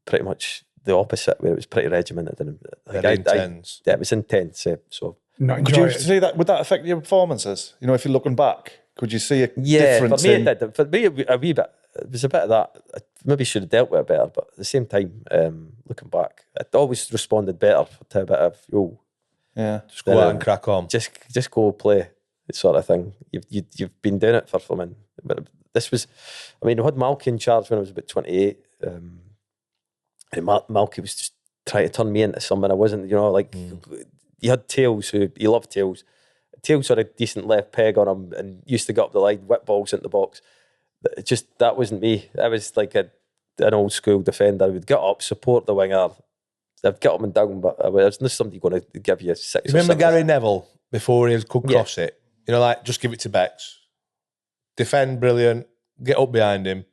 pretty much the opposite, where it was pretty regimented. And like, Very intense. Yeah, it was intense. So Not Could you enjoy it. see that? Would that affect your performances? You know, if you're looking back, could you see a yeah, difference? for me in, it did. For me, a wee bit. It was a bit of that. I maybe should have dealt with it better, but at the same time, looking back, I always responded better to a bit of, yeah, Just go out and crack on. just go play, sort of thing. You've been doing it for something. But this was, I mean, I had Malky in charge when I was about 28. And Malky was just trying to turn me into something I wasn't, like, you had Tails, he loved Tails. Tails had a decent left peg on him and used to get up the line, whip balls into the box. That wasn't me. I was like an old school defender. I would get up, support the winger. I'd get up and down, but there's not somebody going to give you 6 Remember or 7. Gary Neville, before he could cross it? Like, just give it to Bex. Defend brilliant, get up behind him,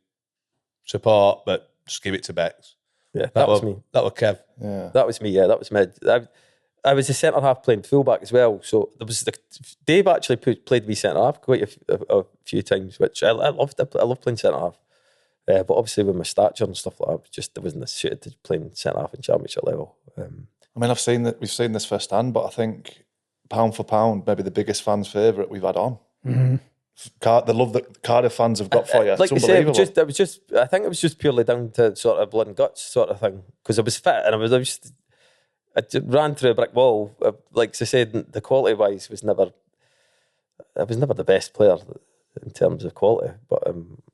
support, but just give it to Bex. Yeah, that was me. That was Kev. yeah. That was me, yeah, that was me. I was a centre-half playing full-back as well, so there was Dave actually played me centre-half quite a few times, which I loved. I loved playing centre-half. But obviously with my stature and stuff like that, I wasn't suited to playing centre-half in championship level. I mean, we've seen this firsthand, but I think pound for pound, maybe the biggest fans' favourite we've had on. Mm-hmm. The love that Cardiff fans have got for you. Like it's you say, unbelievable. I think it was just purely down to sort of blood and guts sort of thing, because I was fit and I ran through a brick wall. Like I said, the quality wise was never. I was never the best player in terms of quality, but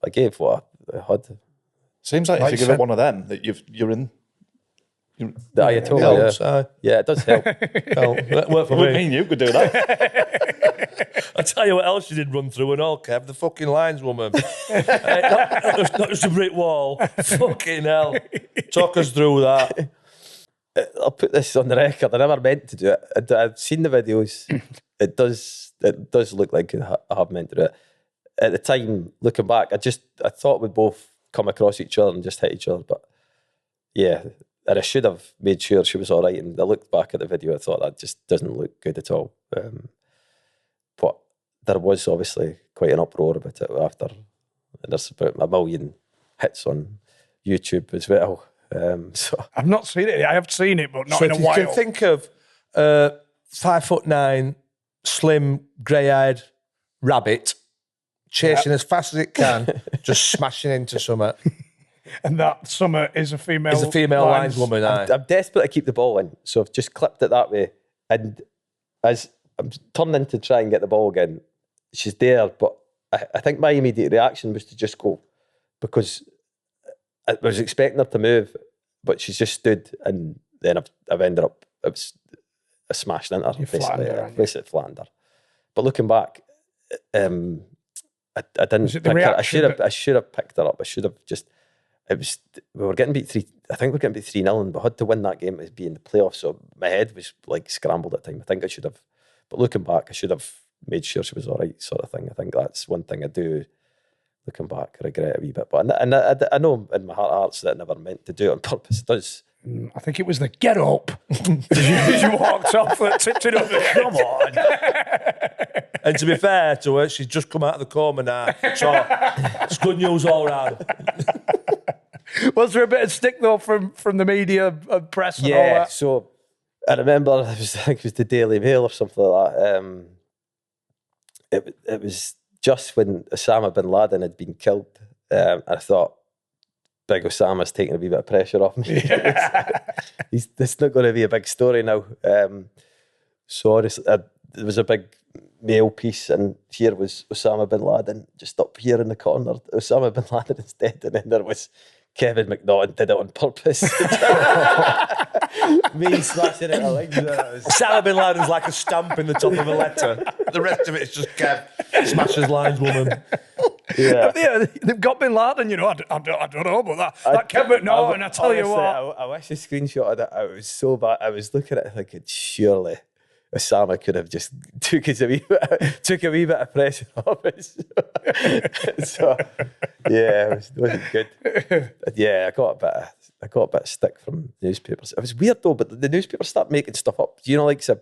I gave what I had. Seems like if you give it one of them, that you're in. The Ayatollah, yeah, it does help. Well, that worked for Me me. and you could do that. I tell you what else you did run through and all, Kev, the fucking lineswoman. Not just a brick wall. Fucking hell. Talk us through that. I'll put this on the record. I never meant to do it. I've seen the videos. It does look like I have meant to do it. At the time, looking back, I thought we'd both come across each other and just hit each other. But yeah, and I should have made sure she was all right. And I looked back at the video, I thought that just doesn't look good at all. But there was obviously quite an uproar about it after. And there's about 1 million hits on YouTube as well. So I've not seen it. I have seen it, but not So in a if you while. can think of 5'9", slim, grey-eyed rabbit chasing as fast as it can, just smashing into something. And that summer is a female. Is a female lineswoman. aye. I'm desperate to keep the ball in. So I've just clipped it that way. And as I'm turning to try and get the ball again, she's there. But I think my immediate reaction was to just go, because I was expecting her to move, but she's just stood, and then I've ended up, I smashed into her. Basically flattened her. But looking back, I didn't pick her. I should have picked her up. I should have just. We were getting beat 3. I think we were getting beat 3-0, and we had to win that game to be in the playoffs. So my head was like scrambled at the time. I think I should have, but looking back, I should have made sure she was all right, sort of thing. I think that's one thing I do. Looking back, I regret a wee bit, but I know in my heart of hearts that I never meant to do it on purpose. It does. I think it was the get up as you walked off that tipped it over. Come on. And to be fair to her, she's just come out of the coma now. So it's good news all round. Was there a bit of stick though from the media and press and all Yeah, that? so I remember I think it was the Daily Mail or something like that. It was just when Osama bin Laden had been killed. I thought, big Osama's taking a wee bit of pressure off me. It's not going to be a big story now. So honestly, there was a big Mail piece, and here was Osama bin Laden, just up here in the corner. Osama bin Laden is dead, and then there was Kevin McNaughton did it on purpose. Me smashing it. I like that. Osama bin Laden's like a stamp in the top of a letter. The rest of it is just Kev smashes lineswoman. Yeah, they've got Bin Laden, you know. I don't know, but that Kevin McNaughton, I tell you what. I wish I screenshotted it. It was so bad. I was looking at it thinking, surely Osama could have just took a wee bit of pressure off it. So yeah, it wasn't good. Yeah, I got a bit of stick from newspapers. It was weird though, but the newspapers start making stuff up. You know, like I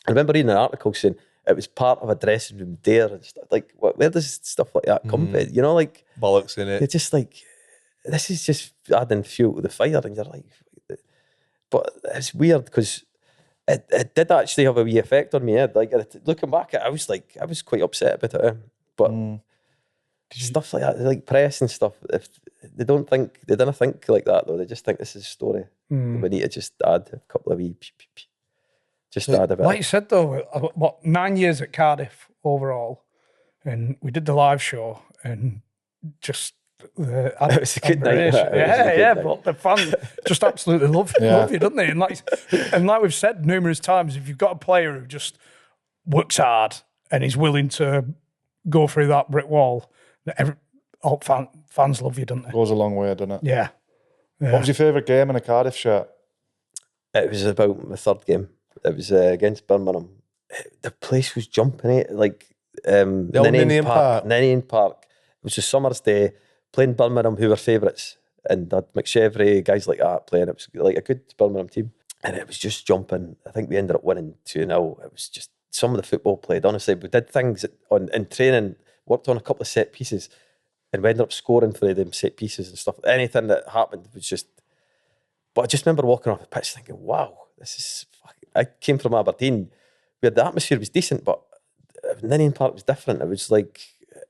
remember reading an article saying it was part of a dressing room dare and stuff. Like, where does stuff like that come from? You know, like bollocks in it. It's just like, this is just adding fuel to the fire, and you're like, but it's weird because it did actually have a wee effect on me. Like, looking back, I was quite upset about it. But stuff like that, like press and stuff, if they didn't think like that though. They just think this is a story. We need to just add a couple of wee. Just add a bit. Like you said though, 9 years at Cardiff overall, and we did the live show, and just it was a good night. But the fans just absolutely love you, don't they? And like we've said numerous times, if you've got a player who just works hard and is willing to go through that brick wall, fans love you, don't they? Goes a long way, doesn't it? Yeah. What was your favourite game in a Cardiff shirt? It was about my third game. It was against Birmingham. The place was jumping it, like Ninian Park. Ninian Park. It was a summer's day, playing Birmingham, who were favourites, and had McShevry, guys like that playing. It was like a good Birmingham team, and it was just jumping. I think we ended up winning 2-0. It was just some of the football played. Honestly, we did things in training, worked on a couple of set pieces, and we ended up scoring for them set pieces and stuff. Anything that happened was just. But I just remember walking off the pitch thinking, "Wow, this is." I came from Aberdeen, where the atmosphere was decent, but Ninian Park was different. It was like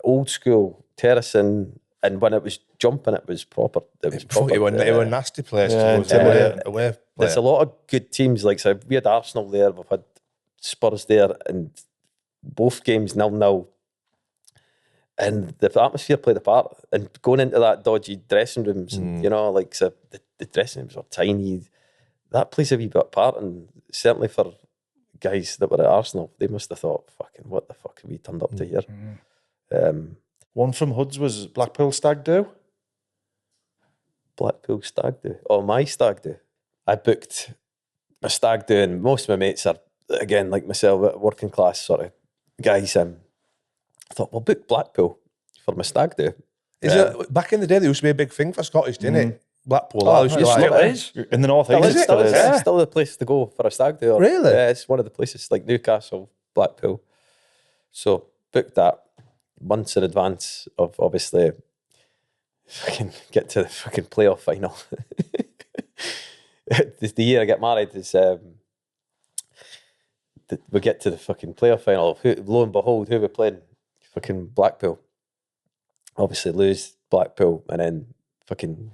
old school terracing, and when it was jumping, it was proper. It was proper. It was a nasty place to go away. There's a lot of good teams. Like, so we had Arsenal there, we've had Spurs there, and both games 0-0. And the atmosphere played a part. And going into that dodgy dressing rooms, and, you know, like so the dressing rooms were tiny. That plays a wee bit part. And certainly for guys that were at Arsenal, they must have thought, fucking, what the fuck have we turned up to here? One from Hoods was Blackpool Stag Do. Blackpool Stag Do. Oh, my Stag Do. I booked a Stag Do, and most of my mates are, again, like myself, working class sort of guys. I thought, well, book Blackpool for my Stag Do. Is it, back in the day, there used to be a big thing for Scottish, didn't it? Blackpool. Oh, That used to it like, is. In the North East, Is it it? still is. It's still the place to go for a Stag Do. Really? Yeah, it's one of the places, like Newcastle, Blackpool. So booked that months in advance of, obviously, fucking get to the fucking playoff final. The year I get married is we get to the fucking playoff final. Lo and behold, who we're playing? Fucking Blackpool. Obviously lose Blackpool, and then fucking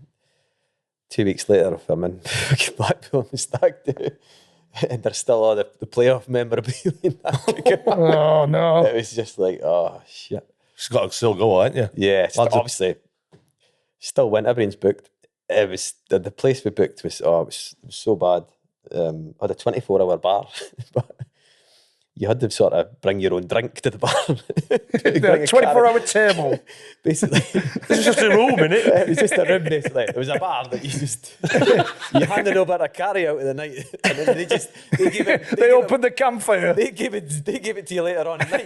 2 weeks later, I'm in fucking Blackpool and Stag Do, and there's still all the playoff memorabilia in that. Oh no! It was just like, oh shit. It's got to still go, ain't you? Yeah, Lads are- obviously, still went. Everything's booked. It was the place we booked was it was so bad. Had a 24-hour bar, but you had to sort of bring your own drink to the bar. The 24-hour table. Basically, This is just a room, innit? it was just a room. Basically, it was a bar that you just you handed over a carry out of the night, and then they give it. They opened the campfire. They give it to you later on at night.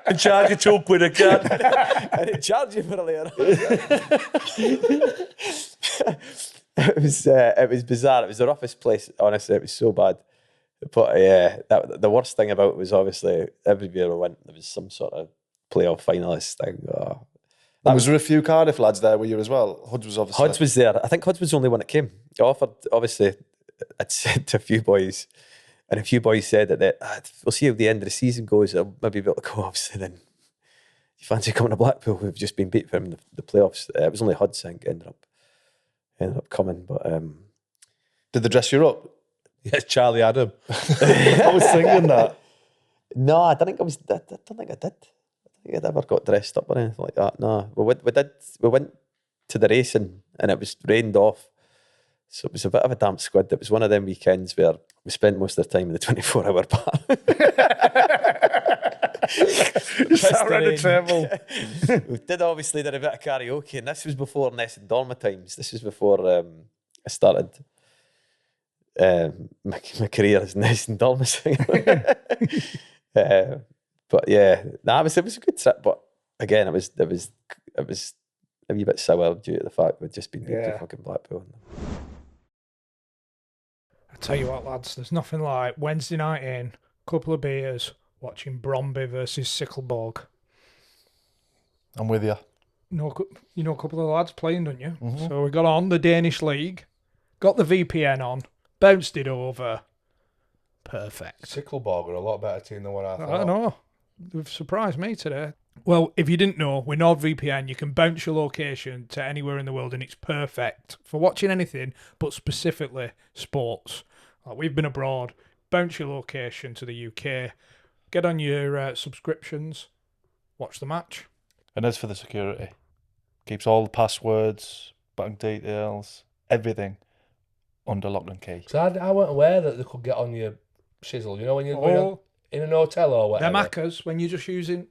And charge you £2 a can. And it charged you for it later. It was bizarre. It was the roughest place. Honestly, it was so bad. But yeah, the worst thing about it was obviously every year we went, there was some sort of playoff finalist thing. Oh. Was there a few Cardiff lads there with you as well? Hoods was obviously... Hoods was there. I think Hoods was the only one that came. I offered, obviously, I'd said to a few boys, and a few boys said that we'll see how the end of the season goes. I'll maybe be able to go, obviously, then. You fancy coming to Blackpool? We've just been beat from the playoffs. It was only Hoods, I think, ended up coming. But Did they dress you up? Yes, Charlie Adam. I was thinking that. no, I don't think I did. I don't think I'd ever got dressed up or anything like that. No, we went to the racing and it was rained off, so it was a bit of a damp squid. It was one of them weekends where we spent most of the time in the 24-hour bar. Sat around the table. We did a bit of karaoke, and this was before Nessun Dorma times. This was before I started my career as Nessun Dorma singer. But yeah, it was a good trip. But again, it was a wee bit sour due to the fact we'd just been to fucking Blackpool. I tell you what, lads, there's nothing like Wednesday night in, couple of beers, watching Bromby versus Sickleborg. I'm with you. You know a couple of lads playing, don't you? Mm-hmm. So we got on the Danish league, got the VPN on, bounced it over. Perfect. Sickleborg are a lot better team than what I thought. I know. They've surprised me today. Well, if you didn't know, with NordVPN, you can bounce your location to anywhere in the world, and it's perfect for watching anything, but specifically sports. Like we've been abroad, bounce your location to the UK, get on your subscriptions, watch the match. And as for the security, keeps all the passwords, bank details, everything under lock and key. So I wasn't aware that they could get on your shizzle. You know, when you're in an hotel or whatever. Them hackers, when you're just using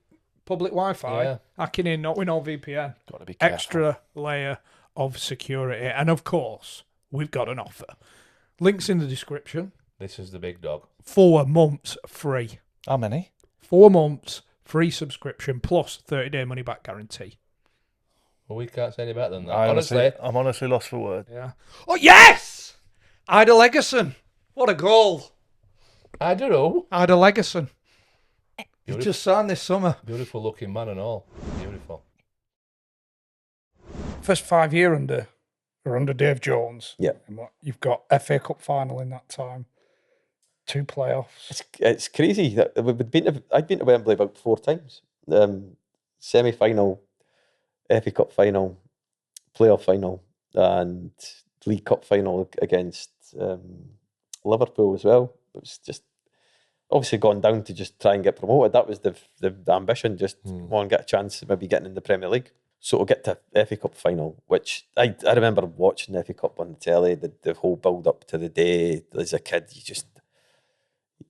public Wi-Fi, hacking in, not with NordVPN. Got to be careful. Extra layer of security. And of course, we've got an offer. Links in the description. This is the big dog. 4 months free. How many? 4 months free subscription plus 30-day money-back guarantee. Well, we can't say any better than that. I'm honestly lost for words. Yeah. Oh, yes! Ida Legerson. What a goal. I don't know. Ida Legerson. He Beautiful. just signed this summer. Beautiful looking man and all. Beautiful. First 5 year under Dave Jones. Yeah. And you've got FA Cup final in that time. 2 playoffs. It's crazy that I'd been to Wembley about 4 times. Semi-final, FA Cup final, playoff final, and League Cup final against Liverpool as well. It was just obviously gone down to just try and get promoted. That was the ambition, just come on, get a chance of maybe getting in the Premier League. So we'll get to FA Cup final, which I remember watching the FA Cup on the telly, the whole build up to the day. As a kid,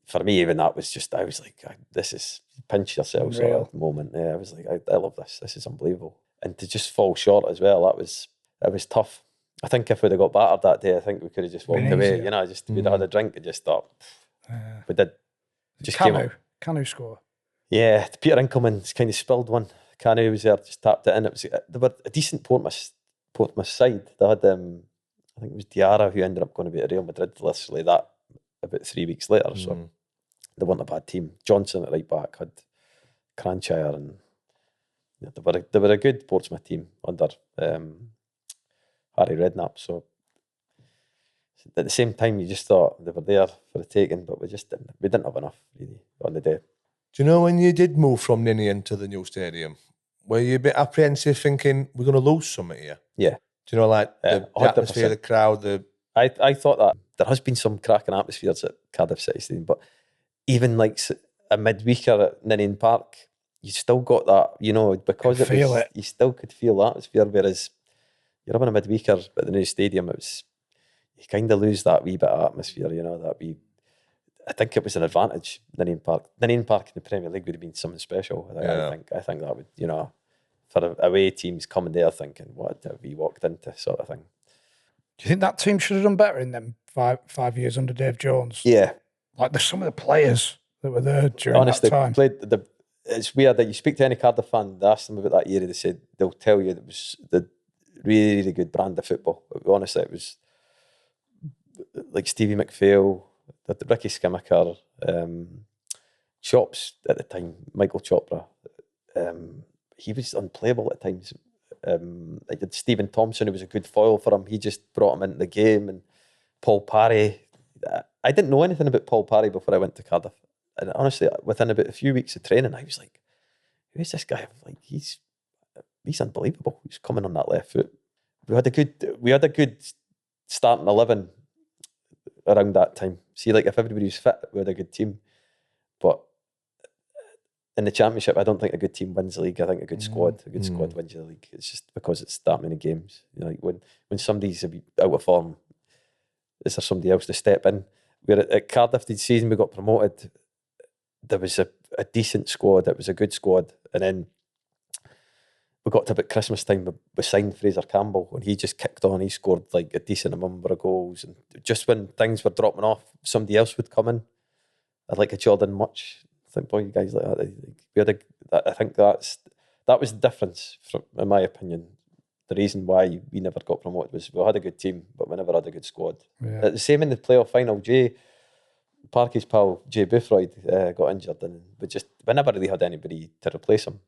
for me, even that was just, I was like, this is pinch yourself sort of moment. Yeah, I was like, I love this. This is unbelievable. And to just fall short as well, it was tough. I think if we'd have got battered that day, I think we could have just walked away. Easier. You know, we'd have had a drink and just thought, we did. Just Canu score. Yeah, Peter Inkelman's kind of spilled one. Canu was there, just tapped it in. They were a decent Portsmouth side. They had, I think it was Diarra who ended up going to be at Real Madrid, literally that about 3 weeks later. So they weren't a bad team. Johnson at right back had Cranshire, and they were a good Portsmouth team under Harry Redknapp. So at the same time, you just thought they were there for the taking, but we didn't have enough really on the day. Do you know when you did move from Ninian to the new stadium, were you a bit apprehensive thinking we're going to lose something here? Yeah. Do you know, like the atmosphere, the crowd, I thought that there has been some cracking atmospheres at Cardiff City Stadium, but even like a midweeker at Ninian Park, you still got that, you know, because you still could feel the atmosphere, whereas you're having a midweeker at the new stadium, you kind of lose that wee bit of atmosphere, you know, I think it was an advantage, Ninian Park. Ninian Park in the Premier League would have been something special. I think that would, you know, for away teams coming there thinking, what have we walked into, sort of thing. Do you think that team should have done better in them five years under Dave Jones? Yeah. Like there's some of the players that were there during that time. It's weird that you speak to any Cardiff fan, they ask them about that era, they'll tell you it was the really, really good brand of football. Honestly, it was like Stevie McPhail, the Ricky Skimmaker, Chops at the time, Michael Chopra. He was unplayable at times. Like Stephen Thompson, who was a good foil for him, he just brought him into the game. And Paul Parry, I didn't know anything about Paul Parry before I went to Cardiff. And honestly, within about a few weeks of training, I was like, who is this guy? Like he's unbelievable. He's coming on that left foot. We had a good starting 11 around that time. See, like if everybody was fit, we had a good team. But in the Championship, I don't think a good team wins the league. I think a good squad wins the league. It's just because it's that many games. You know, like when somebody's out of form, is there somebody else to step in? We're at Cardiff this season, we got promoted. There was a decent squad. It was a good squad. And then we got to about Christmas time, we signed Fraser Campbell, and he just kicked on. He scored like a decent number of goals. And just when things were dropping off, somebody else would come in. I'd like a Jordan Much. I think, boy, you guys like that. I think that was the difference, in my opinion. The reason why we never got promoted was we had a good team, but we never had a good squad. Yeah. The same in the playoff final. Parky's pal Jay Boothroyd got injured, and we never really had anybody to replace him.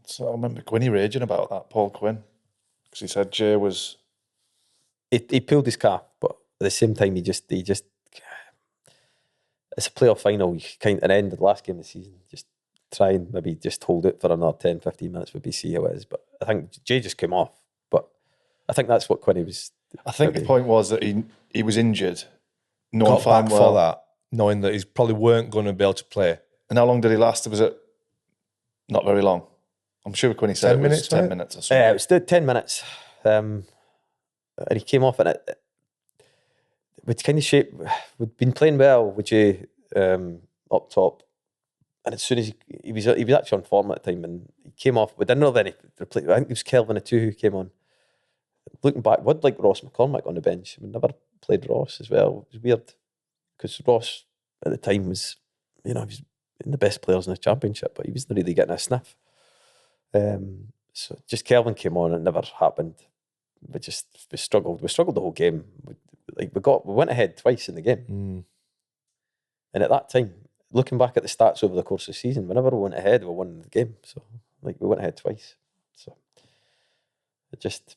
So I remember Quinny raging about that, Paul Quinn, because he said Jay was... He pulled his calf, but at the same time, he just it's a playoff final. You kind of end the last game of the season, just try and maybe just hold it for another 10, 15 minutes, maybe see how it is. But I think Jay just came off. But I think that's what Quinny was... I think the point was that he was injured, got back for that, knowing that he probably weren't going to be able to play. And how long did he last? Was it not very long? I'm sure Quinny said 10 minutes, 10 minutes or something. Yeah, it was 10 minutes. And he came off, and we'd kind of we'd been playing well with Jay up top. And as soon as he was actually on form at the time, and he came off, we didn't have any replacement. I think it was Kelvin Atu who came on. Looking back, we'd like Ross McCormack on the bench. We never played Ross as well. It was weird because Ross at the time was, he was the best players in the Championship, but he wasn't really getting a sniff. So just Kelvin came on, and it never happened. We struggled. We struggled the whole game. We went ahead twice in the game, and at that time, looking back at the stats over the course of the season, whenever we went ahead, we won the game. So we went ahead twice. So it just.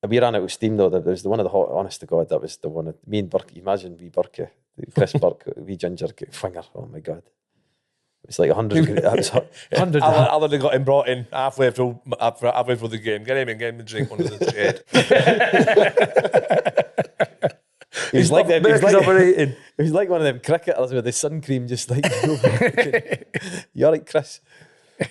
We ran out of steam though. That was the one of the honest to God, that was the one. Me and Burke, imagine wee Burke, Chris Burke, wee ginger winger. Oh my God. It was like 100. It was 100. Alan had got him brought in halfway through the game. Get him a drink under the shade. He was like them. He was Burke's like, overeating. he was like one of them cricketers with the sun cream, just like. You're right, Chris.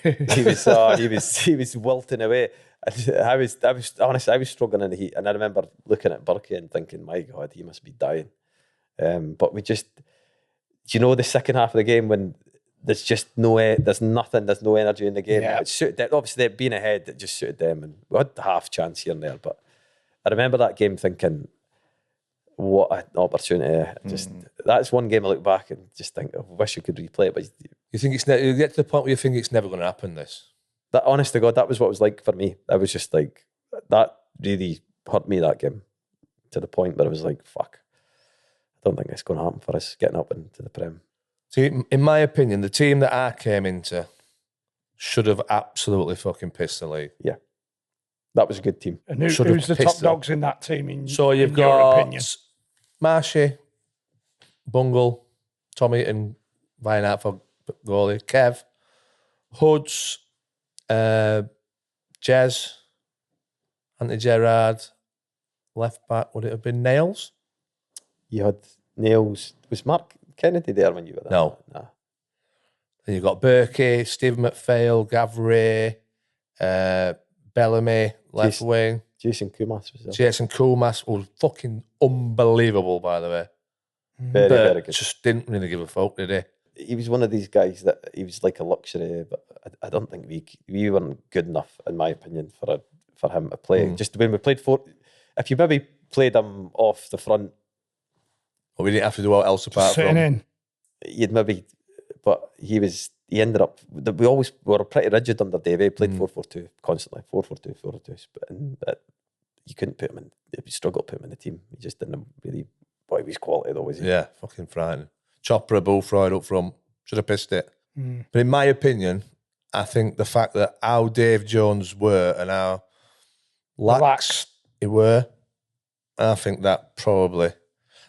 He was wilting away. I was honestly, I was struggling in the heat, and I remember looking at Parky and thinking, my God, he must be dying. But we just, the second half of the game when there's just there's nothing, there's no energy in the game. Yeah. It suited them. Obviously, being ahead, it just suited them, and we had half chance here and there. But I remember that game thinking, what an opportunity! That's one game I look back and just think, I wish we could replay it. But You think you get to the point where you think it's never going to happen, this? that, honest to God, that was what it was like for me. I was just like, that really hurt me, that game, to the point where I was like, fuck, I don't think it's going to happen for us getting up into the Prem. See, in my opinion, the team that I came into should have absolutely fucking pissed the league. Yeah, that was a good team. And Should have who's the top pissed them. dogs in that team? So you've in your got opinion? Marshy, Bungle, Tommy and vying out for goalie, Kev, Hoods, Jez, Anthony Gerrard, left back, would it have been Nails? You had Nails. Was Mark Kennedy there when you were there? No. Nah. Then you've got Berkey, Steve McPhail, Gavray, Bellamy, left Jason- wing. Jason Kumas was there. Jason Kumas was fucking unbelievable, by the way. Very, But very good. just didn't really give a fuck, did he? He was one of these guys that he was like a luxury, but I don't think we weren't good enough, in my opinion, for him to play. Just when we played if you maybe played him off the front, Well, we didn't have to do all else apart Sitting from. in. you'd maybe, but he ended up, we were pretty rigid under Dave. He played 4-4-2 constantly, 4-4-2, 4-4-2, and you couldn't put him in, you struggled to put him in the team. He just didn't really, boy, he was quality though, was he? Yeah, fucking frightening. Chopper, Bullfroyd up front. Should have pissed it. But in my opinion, I think the fact that how Dave Jones were and how lax he were, I think that probably...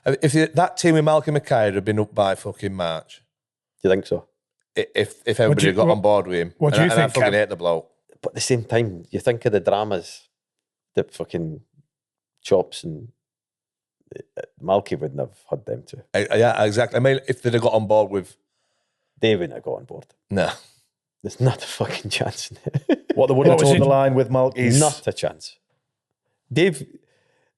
If that team with Malcolm Mackay had been up by fucking March, Do you think so? if everybody got on board with him, what do you and I think, fucking Kev? hate the bloke. But at the same time, you think of the dramas that fucking Chops and Malky wouldn't have had them too. Yeah, exactly. I mean, if they'd have got on board with... They wouldn't have got on board. No. There's not a fucking chance. What they would have What was told it? the line with Malky's. Not a chance. Dave,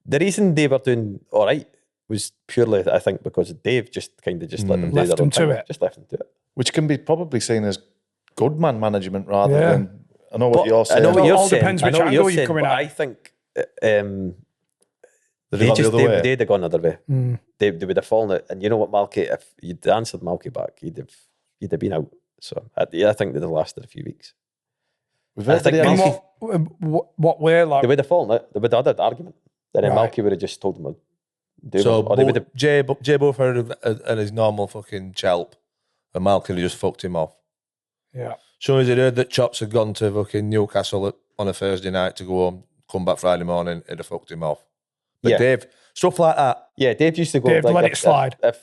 the reason they were doing all right was purely, I think, because Dave just kind of just let them do Left their them own to thing. it. Just left them to it. Which can be probably seen as good man management rather Yeah. than. I know what But you're I saying. know what It you're all saying. depends I which know what angle you're you're saying, coming but at. I think They'd have gone the other way. they'd have gone the other way. They would have fallen out. And you know what, Malky, if you'd answered Malky back, you'd have been out. So I think they'd have lasted a few weeks. We've I heard think the In answer. what way? Like, They would have fallen out. They would have had an argument. And then Right. Malky would have just told them, do So it. Or they would have, Jay Bullfroyd and his normal fucking chelp, and Malcolm just fucked him off. yeah. As soon as he'd heard that Chops had gone to fucking Newcastle on a Thursday night to go home, come back Friday morning, he'd have fucked him off. But Yeah. Dave, stuff like that. yeah, Dave used to go, Dave, let it slide. If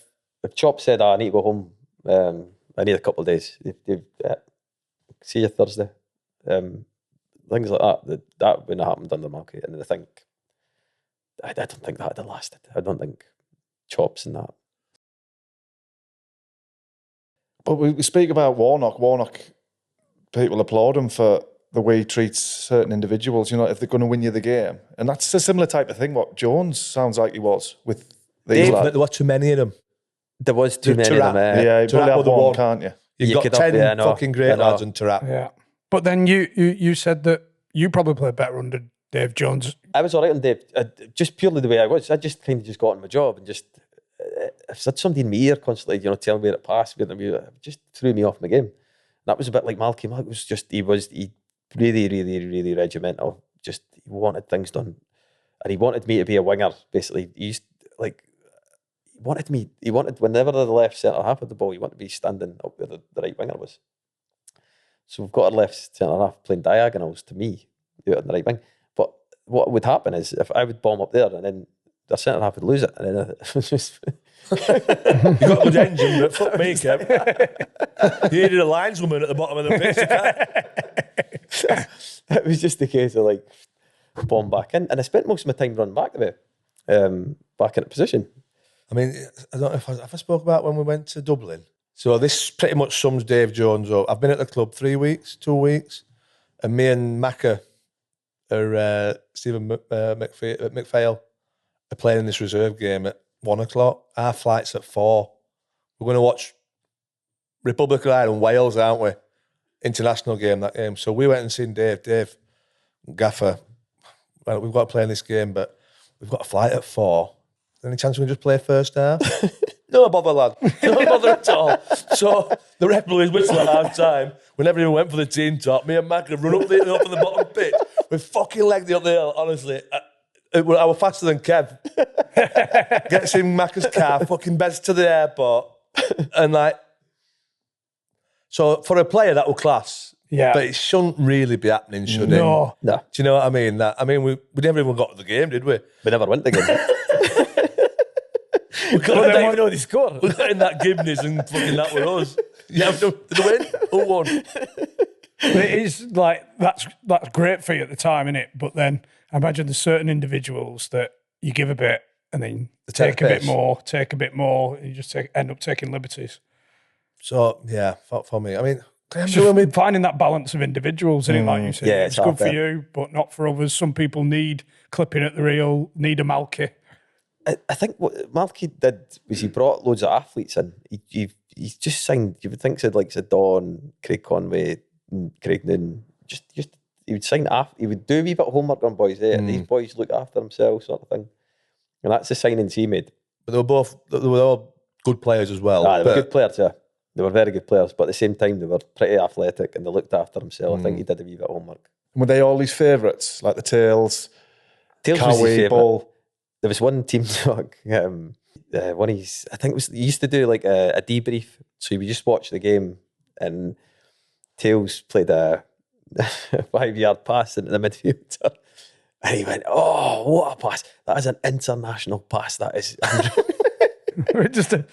Chop said, I need to go home, I need a couple of days, see you Thursday. Things like that wouldn't have happened under Malky. And I think, I don't think that would have lasted. I don't think Chops and that. But we speak about Warnock. Warnock, people applaud him for the way he treats certain individuals, if they're going to win you the game. And that's a similar type of thing what Jones sounds like he was with these Dave, lads. but there were too many of them. There was too many of them. Yeah, you to probably that have with the one, one. can't you? You've You got could have- 10 yeah, I know. fucking great I know. lads and Tarak. Yeah. But then you said that you probably played better under Dave Jones. I was all right on Dave, just purely the way I was. I just kind of just got on my job and just, if had somebody in my ear constantly, telling me where it passed, it just threw me off my game. That was a bit like Malky. Malky was just, he really, really, really regimental. Just, he wanted things done. And he wanted me to be a winger, basically. He wanted, whenever the left centre half of the ball, he wanted to be standing up where the right winger was. So we've got our left centre half playing diagonals to me, out on the right wing. But what would happen is, if I would bomb up there and then the centre half would lose it, and then it was just... You got a good engine, but fuck me, Kev. You needed a lineswoman at the bottom of the pitch. It was just a case of bomb back in. And I spent most of my time running back the way, back into position. I mean, I don't know if I spoke about when we went to Dublin. So this pretty much sums Dave Jones up. I've been at the club 2 weeks, and me and Macca Stephen McPhail are playing in this reserve game at 1 o'clock. Our flight's at 4. We're going to watch Republic of Ireland, Wales, aren't we? International game, that game. So we went and seen Dave, Gaffer, well, we've got to play in this game, but we've got a flight at 4. Any chance we can just play first half? No bother, lad. No bother at all. So the referee whistle at half time. Whenever he went for the team top, me and Mac have run up the bottom pitch. We fucking legged it up the hill, honestly. I was faster than Kev. Gets in Macca's car, fucking beds to the airport. And like, so for a player, that will class. Yeah. But it shouldn't really be happening, should it? No. No, Do you know what I mean? We never even got to the game, did we? we never went to the game. We got I in don't even that, know the score. we got in that Gibneys and fucking that were us. Yeah, did they win? Who won? But it is like that's great for you at the time, isn't it? But then I imagine there's certain individuals that you give a bit and then take a bit more, and you just end up taking liberties. So, yeah, for me. I mean, It's just finding that balance of individuals, isn't it? Like you said, Yeah, it's it's good hard for there. you, but not for others. Some people need clipping at the reel, need a Malky. I think what Malky did was he brought loads of athletes in. He just signed, you would think said like Don, Craig Conway, Craig Noon. Just he would sign he would do a wee bit of homework on boys there. These boys look after themselves, sort of thing. And that's the signings he made. But they were all good players as well. They were But good players, yeah. They were very good players, but at the same time they were pretty athletic and they looked after themselves. I think he did a wee bit of homework. Were they all his favourites, like the Tails, Tails was his Cowie, favourite. Bull? There was one team dog, one of his, I think it was, he used to do like a debrief. So we just watch the game and Tails played a 5-yard pass into the midfielder. And he went, oh, what a pass. That is an international pass. That is. Just a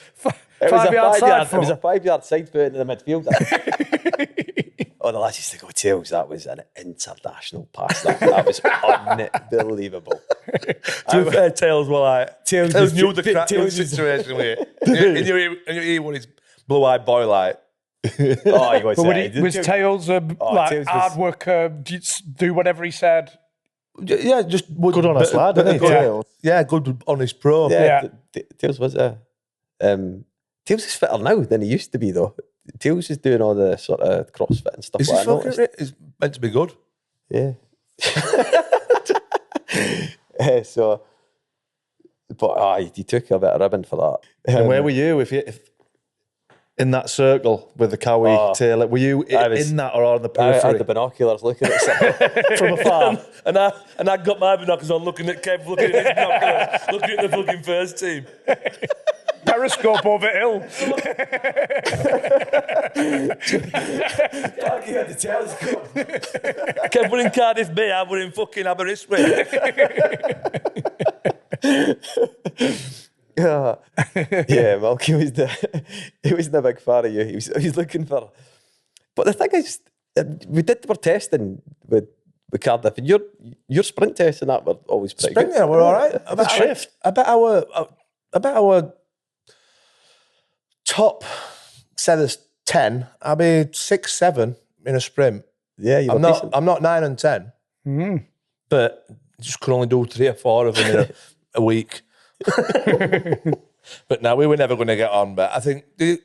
It was a 5-yard side It was a foot. 5-yard side foot into the midfielder. Oh, the lads used to go, Tails, that was an international pass. That was unbelievable. to be fair, Tails were like... Tails Tails was- knew the crap Tails was- situation with it. And you hear what his blue-eyed boy like. Oh, he was. But was Tails Tails was- hard worker, do whatever he said? Yeah, just... Good honest lad, isn't he, Tails? Yeah, good honest pro. Yeah, Yeah. Tails was Tails is fitter now than he used to be, though. Tails is doing all the sort of CrossFit and stuff Is he like that. I fucking... noticed. It's meant to be good. Yeah. So, but he took a bit of ribbon for that. And where were you if in that circle with the Cowie, Taylor? Were you I was- in that or on the I periphery? had the binoculars looking at something. From afar. And I got my binoculars on looking at Kev, looking at his binoculars, looking at the fucking first team. Periscope over hill. Parky had the telescope. Kev were in Cardiff Bay, I were in fucking Aberystwyth. Yeah, Malky was he wasn't a big fan of you. He was looking for. But the thing is, we're testing with Cardiff, and your sprint tests and that were always pretty Spring, good. yeah, we're all right. I bet our top set of 10, I'll be 6, 7 in a sprint. Yeah, you were decent. I'm not 9 and 10, but just could only do 3 or 4 of them in a week. But no, we were never going to get on. But I think he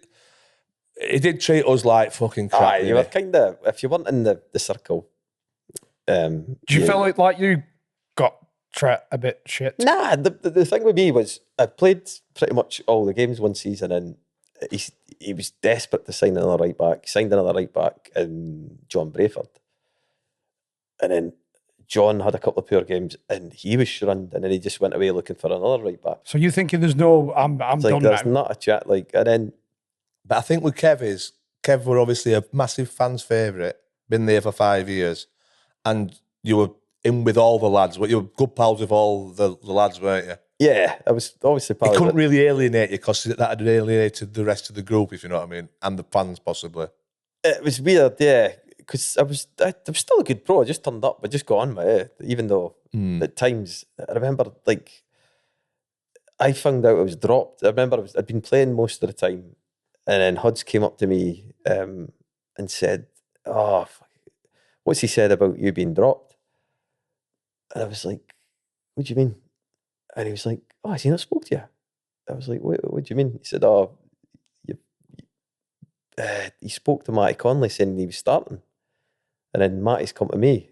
did treat us like fucking crap. Aye, you were didn't kind of, if you weren't in the circle. Do you feel like you got a bit shit? Nah, the thing with me was I played pretty much all the games one season, and he was desperate to sign another right back. He signed another right back in John Brayford. And then John had a couple of poor games and he was shunned, and then he just went away looking for another right back. So you thinking there's no, I'm It's done like there's now. not a chat, like, and then But I think with Kev were obviously a massive fans' favourite, been there for 5 years, and you were in with all the lads, but you were good pals with all the lads, weren't you? yeah, I was obviously He part of couldn't it. really alienate you because that had alienated the rest of the group, if you know what I mean, and the fans possibly. It was weird, yeah, because I was still a good pro. I just turned up, but just got on with it. Even though at times I remember, like, I found out I was dropped. I remember I'd been playing most of the time, and then Huds came up to me and said, "Oh, what's he said about you being dropped?" And I was like, "What do you mean?" And he was like, "Oh, has he not spoke to you?" I was like, what do you mean? He said, "Oh, he spoke to Matty Conley saying he was starting. And then Matty's come to me.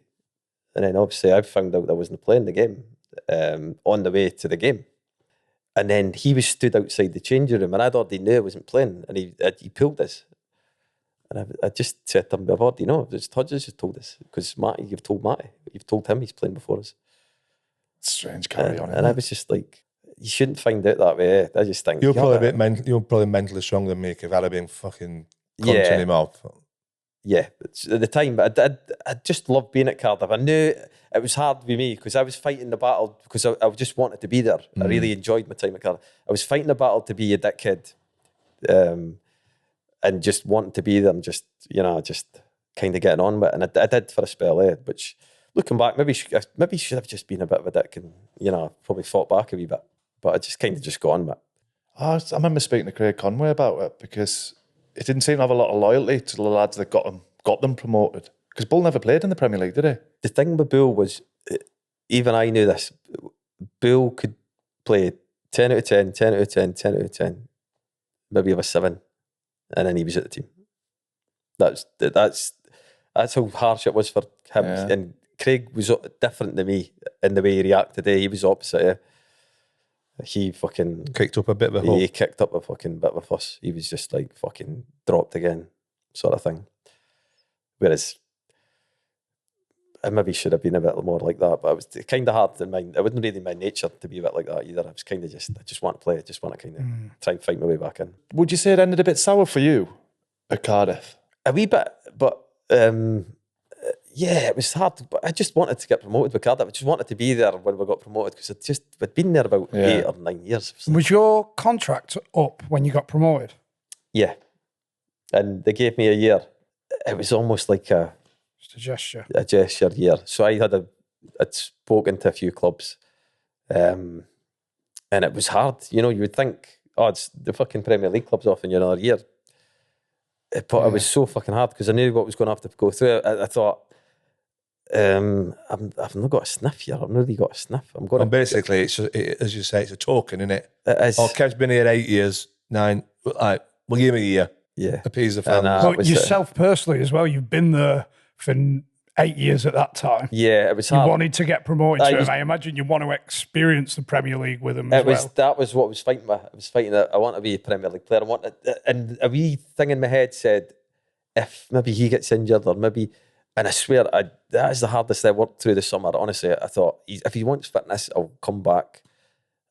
And then obviously I found out I wasn't playing the game on the way to the game. And then he was stood outside the changing room and I'd already knew I wasn't playing. And he pulled this. And I just said to him, I've already know. Hodges just told us. Because Matty, you've told Matty. You've told him he's playing before us. Strange carry on. And I was just like, you shouldn't find out that way. I just think you're probably mentally stronger than me if I'd have been fucking punching him off. Yeah, at the time, but I just loved being at Cardiff. I knew it was hard with me because I was fighting the battle because I just wanted to be there. I really enjoyed my time at Cardiff. I was fighting the battle to be a dickhead, and just wanting to be there and just kind of getting on with it. And I did for a spell, which looking back, maybe should have just been a bit of a dick and probably fought back a wee bit. But I just kind of just got on with it. I remember speaking to Craig Conway about it because it didn't seem to have a lot of loyalty to the lads that got them promoted. Because Bull never played in the Premier League, did he? The thing with Bull was, even I knew this, Bull could play 10 out of 10, 10 out of 10, 10 out of 10, maybe have a 7, and then he was at the team. That's how harsh it was for him. Yeah. And Craig was different to me in the way he reacted. He was opposite. He fucking kicked up a bit of a hole. He kicked up a fucking bit of a fuss. He was just like fucking dropped again, sort of thing. Whereas I maybe should have been a bit more like that, but it was kind of hard in mind. It wasn't really my nature to be a bit like that either. I was kind of I just want to play. I just want to kind of try and fight my way back in. Would you say it ended a bit sour for you at Cardiff? A wee bit, but yeah, it was hard. But I just wanted to get promoted with Cardiff. I just wanted to be there when we got promoted because I'd been there about 8 or 9 years. Was your contract up when you got promoted? Yeah, and they gave me a year. It was almost like just a gesture year. So I'd spoken to a few clubs, and it was hard. You would think, it's the fucking Premier League clubs off in another year. But it was so fucking hard because I knew what was going to have to go through. I thought, I've not got a sniff here. I've not really got a sniff. I'm going. And basically, as you say, it's a token, isn't it? It is. Kev's been here 8 years, 9. Like, we'll give him a year. Yeah, appease the fans. But yourself personally as well. You've been there for 8 years at that time. Yeah, it was hard. You wanted to get promoted to him. I imagine you want to experience the Premier League with him as well. That was what I was fighting with. I was fighting that I want to be a Premier League player. And a wee thing in my head said, if maybe he gets injured or maybe, and I swear that is the hardest I worked through the summer. Honestly, I thought if he wants fitness, I'll come back.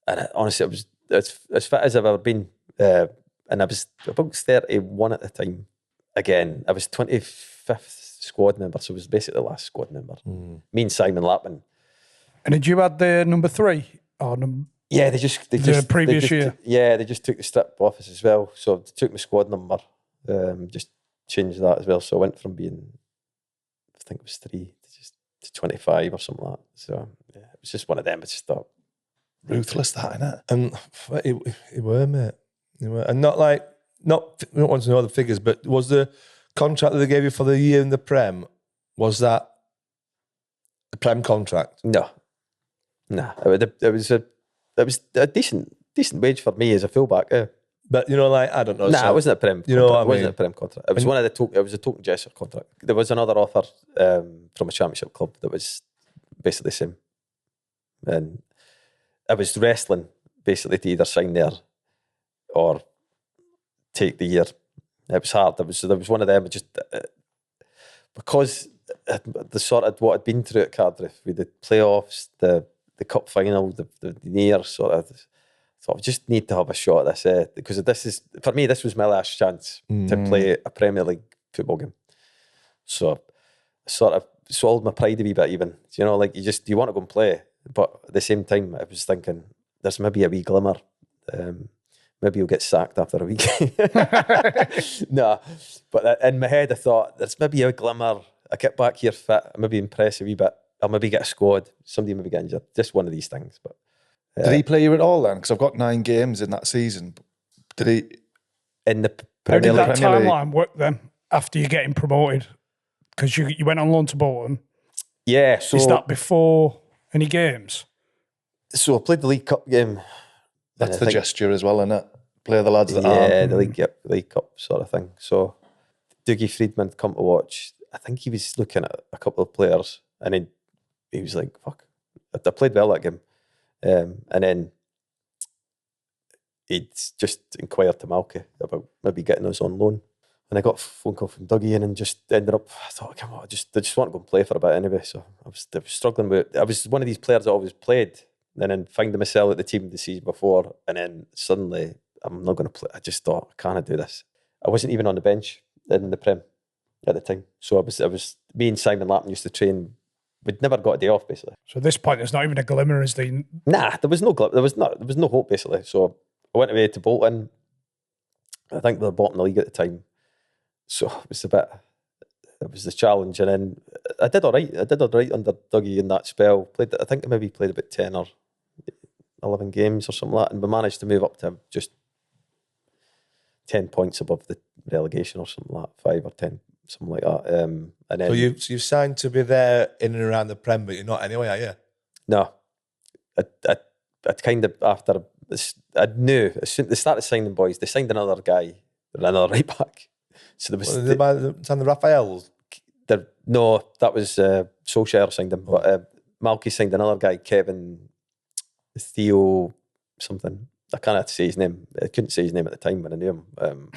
And honestly, it was as fit as I've ever been. And I was about 31 at the time. Again, I was 25th squad member, so it was basically the last squad member. Me and Simon Lapman. And did you add the number 3 or Yeah, they just previous year. Yeah, they just took the strip off us as well. So they took my squad number, just changed that as well. So I went from being, I think it was 3 to 25 or something like that. So yeah, it was just one of them. I just thought ruthless, that, innit? And it were, mate. It were. And we don't want to know the figures, but was the contract that they gave you for the year in the Prem, was that a Prem contract? No. It was a decent wage for me as a fullback. Yeah. But I don't know. Nah, it wasn't a Prem. You know what I It wasn't mean? a Prem contract. It was one of the it was a token gesture contract. There was another offer from a championship club that was basically the same, and I was wrestling basically to either sign there or take the year. It was hard. There was one of them. Just because the sort of what I'd been through at Cardiff with the playoffs, the cup final, the near sort of. So I just need to have a shot at this because for me, this was my last chance to play a Premier League football game. So I sort of swallowed my pride a wee bit even. You want to go and play. But at the same time, I was thinking, there's maybe a wee glimmer. Maybe you'll get sacked after a week. No, but in my head, I thought, there's maybe a glimmer. I get back here fit, maybe impress a wee bit. I'll maybe get a squad. Somebody maybe get injured. Just one of these things. But Did he play you at all then? Because I've got 9 games in that season. Did he? In the How Premier did League. that Premier League. timeline work then after you getting promoted? Because you went on loan to Bolton. Yeah, so Is that before any games? I played the League Cup game. That's I the think- gesture as well, isn't it? Play the lads that Yeah, aren't. the League Cup sort of thing. So Dougie Friedman come to watch. I think he was looking at a couple of players, and he was like, "Fuck, I played well that game." And then he'd just inquired to Malky about maybe getting us on loan. And I got a phone call from Dougie and just ended up, I thought, come on, I just want to go and play for a bit anyway. So I was struggling with, I was one of these players that always played and then finding myself at the team the season before, and then suddenly I'm not going to play. I just thought, I can't do this. I wasn't even on the bench in the Prem at the time. So I was me and Simon Lappin used to train. We'd never got a day off, basically. So at this point, there's not even a glimmer as the... Nah, there was no hope, basically. So I went away to Bolton. I think they were bottom of the league at the time. So it was the challenge. And then I did all right. under Dougie in that spell. I think I maybe played about 10 or 11 games or something like that. And we managed to move up to just 10 points above the relegation or something like that, 5 or 10, something like that. And then, So you've signed to be there in and around the Prem, but you're not anyway, are you? No. I kind of, after, I knew, as soon as they started signing boys, they signed another guy, another right back. So there was... the Raphaels? No, that was Solskjaer signed him, but Malky signed another guy, Kevin Theo something. I can't say his name. I couldn't say his name at the time when I knew him.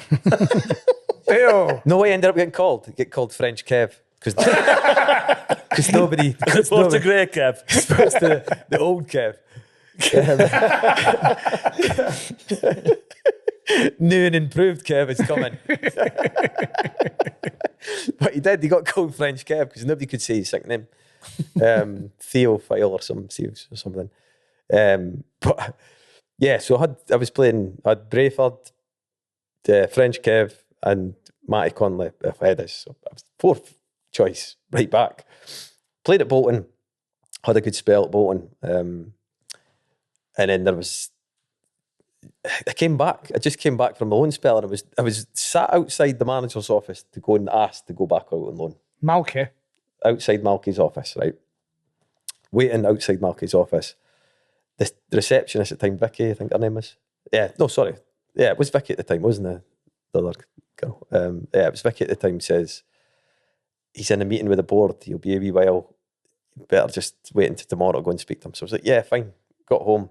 Theo! No, he ended up getting called French Kev, because nobody... As opposed to Grey Kev. As opposed to the old Kev. New and improved Kev is coming. But he did. He got called French Kev because nobody could say his second name. Theophile or something. But yeah, so I had Brayford, French Kev, and Matty Conley ahead us. So I was fourth choice right back. Played at Bolton, had a good spell at Bolton, and then there was. I just came back from my own spell, and I was sat outside the manager's office to go and ask to go back out on loan. Malky? Outside Malky's office, right? Waiting outside Malky's office. The receptionist at the time, Vicky, I think her name was. Yeah, no, sorry. Yeah, it was Vicky at the time, wasn't it? The other girl. Yeah, it was Vicky at the time, says, he's in a meeting with the board, he'll be a wee while. You better just wait until tomorrow to go and speak to him. So I was like, yeah, fine. Got home.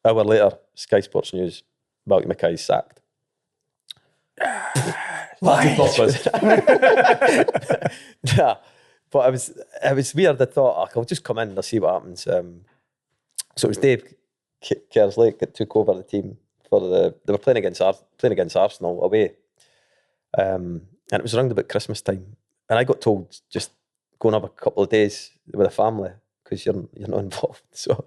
Hour later, Sky Sports News, Malky Mackay's sacked. Nah, but it was weird. I thought, I'll just come in and I'll see what happens. So it was Dave Kerslake that took over the team they were playing against Arsenal away, and it was around about Christmas time, and I got told just go and have a couple of days with a family because you're not involved. So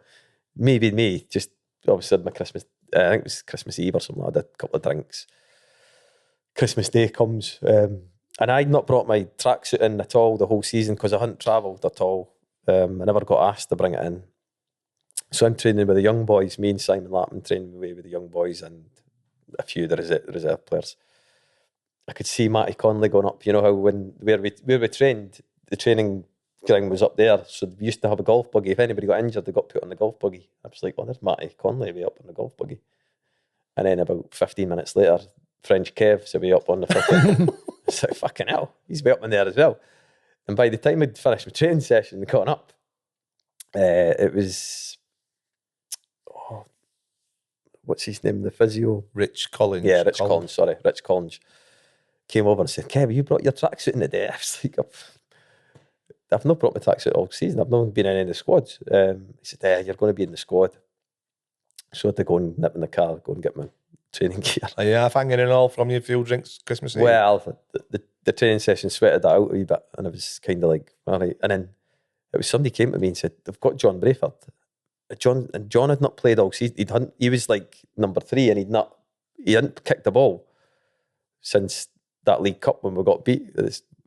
me just. Obviously, had my Christmas, I think it was Christmas Eve or something. I did a couple of drinks. Christmas Day comes, and I'd not brought my tracksuit in at all the whole season because I hadn't travelled at all. I never got asked to bring it in. So I'm training with the young boys, me and Simon Lappin training away with the young boys and a few of the reserve players. I could see Matty Conley going up. You know how where we trained, the training ground was up there, so we used to have a golf buggy. If anybody got injured, they got put on the golf buggy. I was like, oh, there's Matty Conley way up on the golf buggy. And then about 15 minutes later, French Kev's way up on the fucking... It's like, fucking hell, he's way up in there as well. And by the time I'd finished my training session and caught up, it was... Oh, what's his name? The physio? Rich Collins. Yeah, Rich Collins. Came over and said, Kev, you brought your tracksuit in today? I was like, I've not brought my tracksuit all season. I've not been in any of the squads. He said, you're going to be in the squad. So I had to go and nip in the car, go and get my training gear. Are you half hanging in all from your few drinks Christmas Eve? Well, the training session sweated that out a wee bit, and I was kind of like, all right. And then it was somebody came to me and said, they've got John Brayford. John had not played all season. He was like number 3, and he hadn't kicked the ball since that League Cup when we got beat.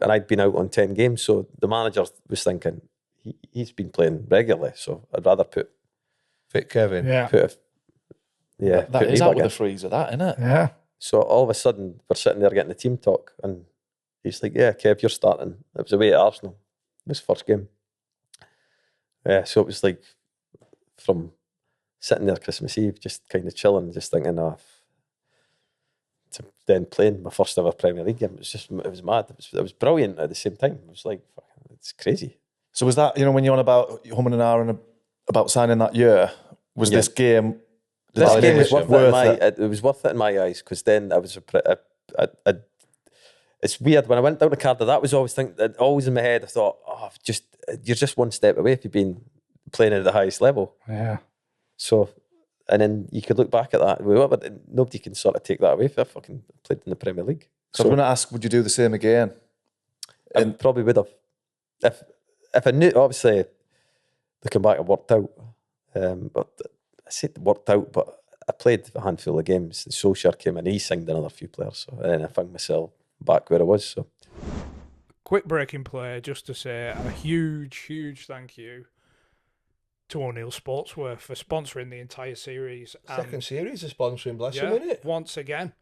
And I'd been out on 10 games, so the manager was thinking, he's been playing regularly, so I'd rather put Fit Kevin. Yeah. That is out with the freezer, that, isn't it? Yeah. So all of a sudden, we're sitting there getting the team talk, and he's like, "Yeah, Kev, you're starting." It was away at Arsenal. It was first game. Yeah, so it was like from sitting there Christmas Eve, just kind of chilling, just thinking, to then playing my first ever Premier League game. It was mad. It was brilliant at the same time. It was like, it's crazy. So was that, when you're on about humming an hour and about signing that year, was this game... This game was it was worth it in my eyes, because then I was it's weird, when I went down to Cardiff, that was always in my head, I thought, you're just one step away if you've been playing at the highest level. Yeah. So, and then you could look back at that, but nobody can sort of take that away if I fucking played in the Premier League. So I was going to ask, would you do the same again? I probably would have. If I knew, obviously, looking back, it worked out. But I said it worked out, but I played a handful of games. Solskjaer came in, he signed another few players, and then I found myself back where I was. So, quick breaking play, just to say a huge thank you to O'Neills Sportswear for sponsoring the entire series. Second series of sponsoring, bless them, innit? Once again,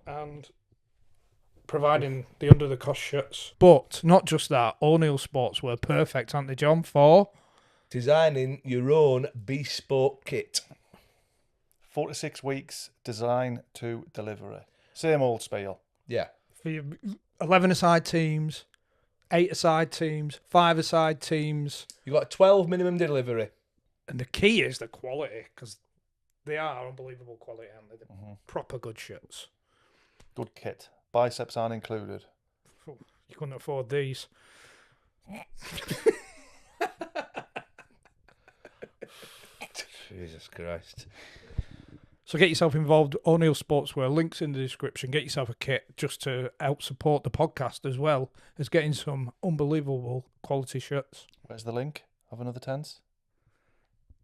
and providing the Undr The Cosh shirts. But not just that, O'Neills Sportswear, perfect, aren't they, John, for designing your own bespoke kit. 4 to 6 weeks, design to delivery. Same old spiel. Yeah. For your 11-a-side teams, 8-a-side teams, 5-a-side teams. You got 12 minimum delivery. And the key is the quality, because they are unbelievable quality, aren't they? They're proper good shirts. Good kit. Biceps aren't included. You couldn't afford these. Jesus Christ. So get yourself involved. O'Neills Sportswear, links in the description. Get yourself a kit just to help support the podcast, as well as getting some unbelievable quality shirts. Where's the link? Have another tense.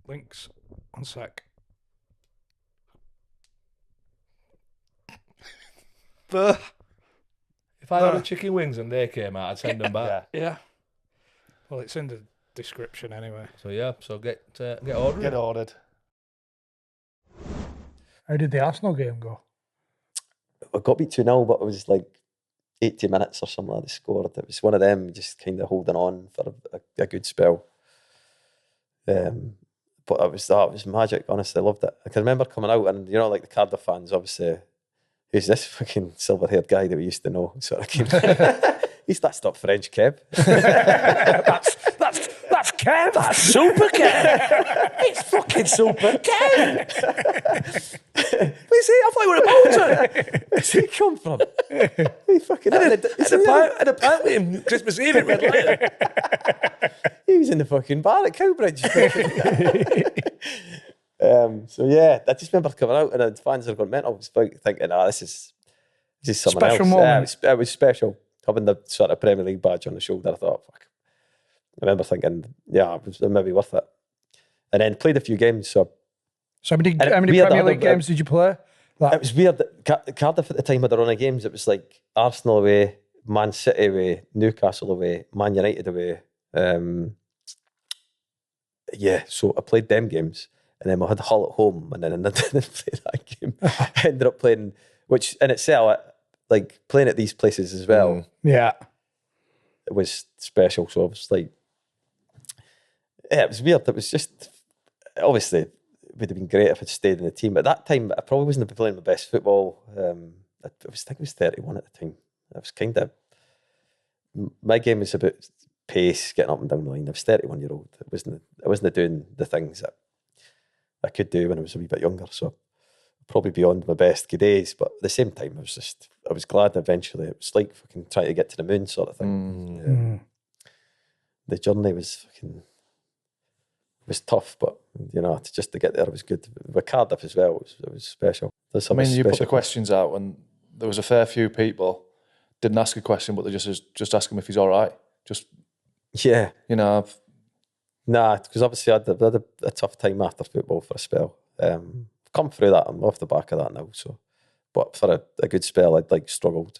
Links. One sec. If I had a chicken wings and they came out, I'd send them back. Yeah. Well, it's in the description anyway. So yeah, get ordered. Get ordered. How did the Arsenal game go? I got beat 2-0, but it was like 80 minutes or something like that they scored. It was one of them just kind of holding on for a good spell. But it was magic, honestly. I loved it. I can remember coming out and, like the Cardiff fans, obviously, who's this fucking silver-haired guy that we used to know? Sort of came. That's not French, Kev. That's Kev. That's Super Kev. It's fucking Super Kev. Where's he? I thought we were a Bolton. Where's he come from? He fucking had a pint with him Christmas Eve at Red Lion. He was in the fucking bar at Cowbridge. So yeah, I just remember coming out and the fans are going mental. I was thinking, this is something special else. Moment. It was special. Having the sort of Premier League badge on the shoulder, I thought, fuck. I remember thinking, it was maybe worth it. And then played a few games. So how many Premier League games did you play? It was weird that Cardiff at the time had a run of games. It was like Arsenal away, Man City away, Newcastle away, Man United away. So I played them games. And then we had Hull at home, and then I didn't play that game. I ended up playing, which in itself, like playing at these places as well. Yeah. It was special. So I was like, it was weird. It was just, obviously, it would have been great if I'd stayed in the team. But at that time, I probably wasn't playing my best football. I think I was 31 at the time. I was kind of, my game was about pace, getting up and down the line. I was 31-year-old. I wasn't doing the things that I could do when I was a wee bit younger. So probably beyond my best days. But at the same time, I was glad eventually. It was like fucking trying to get to the moon sort of thing. The journey was tough, but just to get there was good. With Cardiff as well, it was special. You put the questions out, and there was a fair few people didn't ask a question, but they just ask him if he's all right. Nah, because obviously I had a tough time after football for a spell. Come through that. I'm off the back of that now. So, but for a good spell, I'd struggled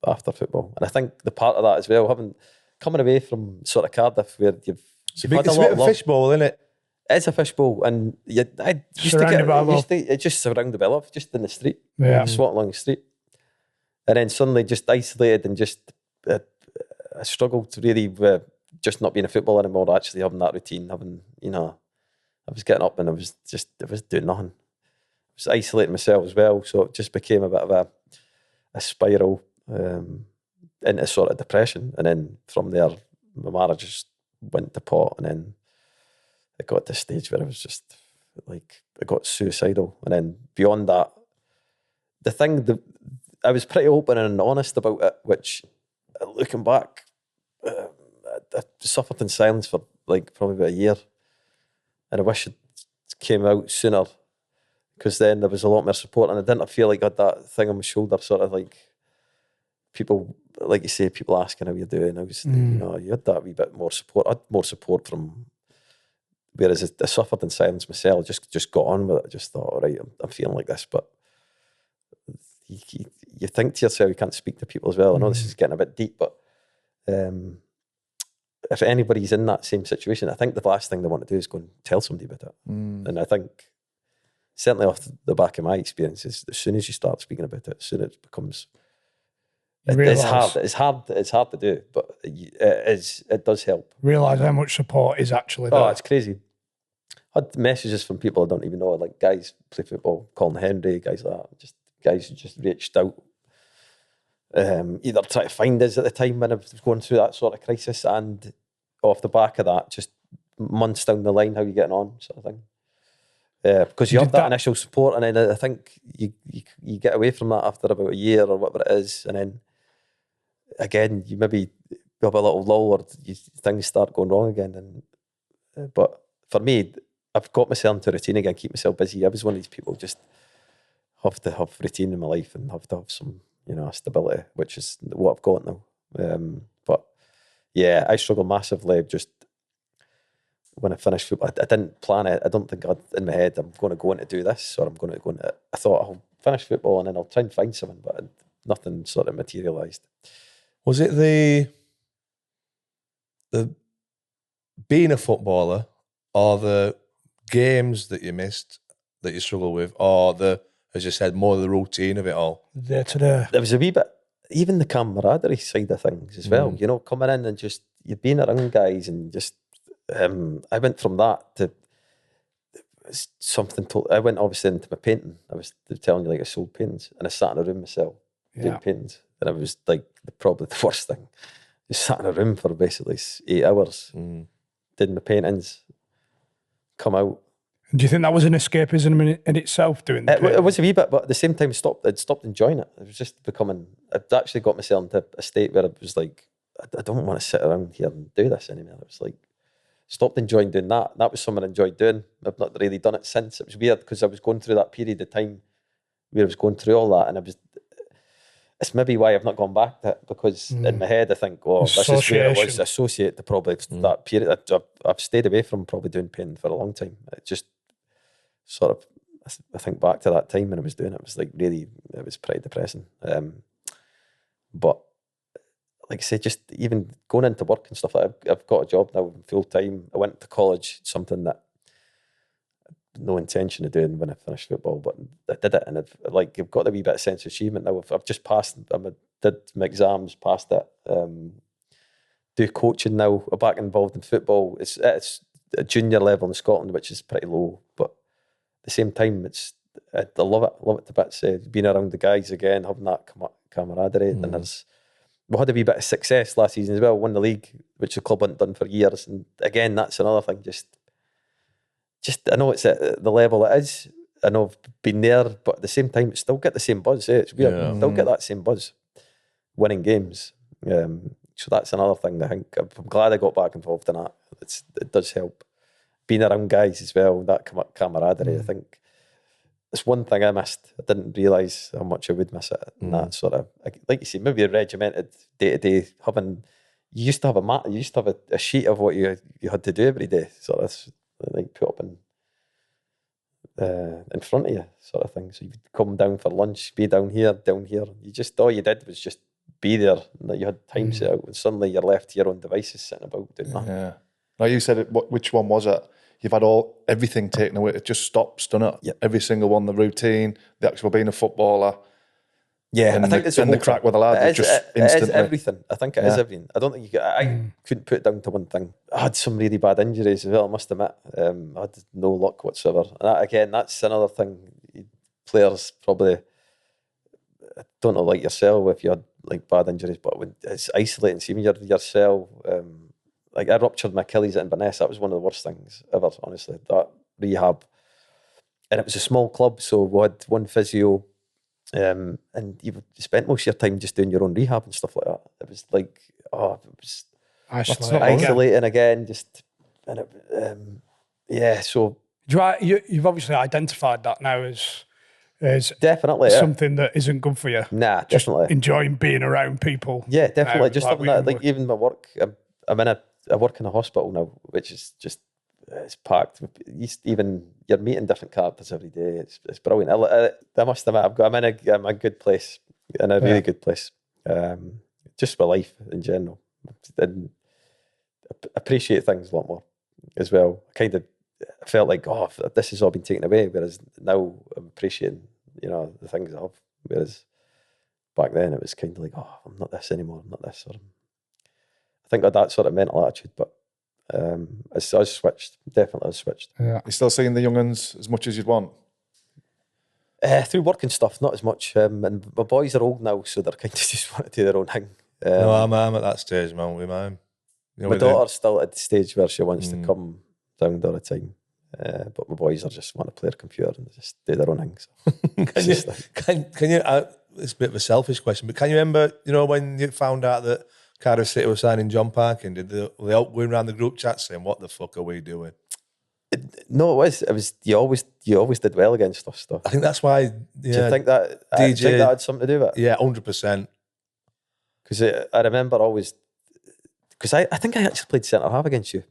after football, and I think the part of that as well, coming away from sort of Cardiff, where you've had a lot of fishbowl, isn't it? It's a fishbowl, and I used Surrounded to by get love. it just surrounded by love, just in the street, Yeah. just walking along the street, and then suddenly just isolated and just I struggled to really just not being a footballer anymore. Actually having that routine, I was getting up and I was doing nothing. I was isolating myself as well, so it just became a bit of a spiral into sort of depression, and then from there my marriage just went to pot, and then it got to the stage where I was just like, I got suicidal. And then beyond that, I was pretty open and honest about it, which looking back, I suffered in silence for like probably about a year, and I wish it came out sooner, because then there was a lot more support, and I didn't feel like I had that thing on my shoulder, sort of like people, like you say, people asking how you're doing. I was, you had that wee bit more support. I had more support from. Whereas I suffered in silence myself, just got on with it. I just thought, all right, I'm feeling like this. But you think to yourself, you can't speak to people as well. I know this is getting a bit deep, but if anybody's in that same situation, I think the last thing they want to do is go and tell somebody about it. And I think, certainly off the back of my experiences, as soon as you start speaking about it, as soon as it becomes... It's hard to do, but it does help. Realise how much support is actually there. Oh, it's crazy. I had messages from people I don't even know, like guys play football, Colin Henry, guys like that, just guys who just reached out, either trying to find us at the time when I was going through that sort of crisis, and off the back of that, just months down the line, how you getting on, sort of thing. Because you have that initial support, and then I think you get away from that after about a year or whatever it is, and then again you maybe have a little lull, or things start going wrong again. And but for me, I've got myself into a routine again, keep myself busy. I was one of these people just have to have routine in my life and have to have some stability, which is what I've got now. But yeah, I struggle massively. Just when I finished football, I didn't plan it. I don't think I had in my head, I'm going to go in to do this, or I'm going to go into... I thought I'll finish football and then I'll try and find something, but nothing sort of materialised. Was it the being a footballer, or the games that you missed that you struggle with, or as you said, more the routine of it all? Day to day. There was a wee bit, even the camaraderie side of things as well. Coming in and just you've been around guys and just... I went from that to something totally... I went obviously into my painting. I was telling you, like, I sold paintings, and I sat in a room myself doing paintings, and it was like probably the worst thing. Just sat in a room for basically 8 hours, did my paintings, come out. Do you think that was an escapism in itself, doing the painting? It was a wee bit, but at the same time I'd stopped enjoying it. It was just becoming... I'd actually got myself into a state where it was like, I don't want to sit around here and do this anymore. It was like, stopped enjoying doing that. That was something I enjoyed doing. I've not really done it since. It was weird because I was going through that period of time where I was going through all that, and it's maybe why I've not gone back to it, because in my head I think, this is where I was associated to probably that period. I've stayed away from probably doing painting for a long time. It just sort of, I think back to that time when I was doing it, it was like really, it was pretty depressing. But like I say, just even going into work and stuff, I've got a job now full time. I went to college, something that I had no intention of doing when I finished football, but I did it, and I've got a wee bit of sense of achievement now. I've just passed. Did my exams, passed it. Do coaching now. I'm back involved in football. It's a junior level in Scotland, which is pretty low, but at the same time, I love it to bits. Being around the guys again, having that camaraderie, and we had a wee bit of success last season as well. Won the league, which the club hadn't done for years. And again, that's another thing. Just I know it's at the level it is. I know I've been there, but at the same time, it's still get the same buzz. It's weird. Yeah. Still get that same buzz, winning games. So that's another thing. I think I'm glad I got back involved in that. It does help. Being around guys as well, that camaraderie. I think it's one thing I missed. I didn't realise how much I would miss it. And that sort of, like you say, maybe a regimented day-to-day, you used to have a sheet of what you had to do every day, sort of like put up in front of you, sort of thing. So you'd come down for lunch, be down here. You just, all you did was just be there, and you had time set out, and suddenly you're left to your own devices sitting about doing nothing. Yeah. Now you said it, which one was it? you've had everything taken away. It just stops, doesn't it? Yep. Every single one, the routine, the actual being a footballer. Yeah, and I think the crack with the lads just it instantly. is everything. I think it is everything. I don't think I couldn't put it down to one thing. I had some really bad injuries as well, I must admit. I had no luck whatsoever. And that's another thing. Players probably, I don't know, like yourself, if you had like bad injuries, but when it's isolating. See, when you're yourself, like I ruptured my Achilles at Inverness. That was one of the worst things ever, honestly. That rehab, and it was a small club, so we had one physio. And you spent most of your time just doing your own rehab and stuff like that. It was like, it was isolating again. Just and it, so you've obviously identified that now as definitely something that isn't good for you. Nah, just definitely enjoying being around people. Yeah, definitely. Just something that, like even my work. I work in a hospital now, which is just. It's packed. Even you're meeting different characters every day. It's brilliant. I must admit, I'm in a good place, in a really good place. Just for life in general, and appreciate things a lot more as well. I felt like, this has all been taken away, whereas now I'm appreciating, the things I have. Whereas back then it was kind of like, I'm not this anymore. I'm not this. I think I had that sort of mental attitude, but. I switched. Definitely, I switched. Yeah. You're still seeing the young'uns as much as you'd want? Through work and stuff, not as much. And my boys are old now, so they're kind of just want to do their own thing. No, I'm at that stage, man. With mine. My daughter's still at the stage where she wants to come down all the time. But my boys are just want to play their computer and just do their own thing. So. Can you? It's a bit of a selfish question, but can you remember? When you found out that Cardiff City was signing John Parkin, were they out going around the group chat saying, "What the fuck are we doing?" No, it was. You always did well against us, though. I think that's why. Do you think that? I think that had something to do with it. Yeah, 100%. Because I remember always. Because I think I actually played centre half against you.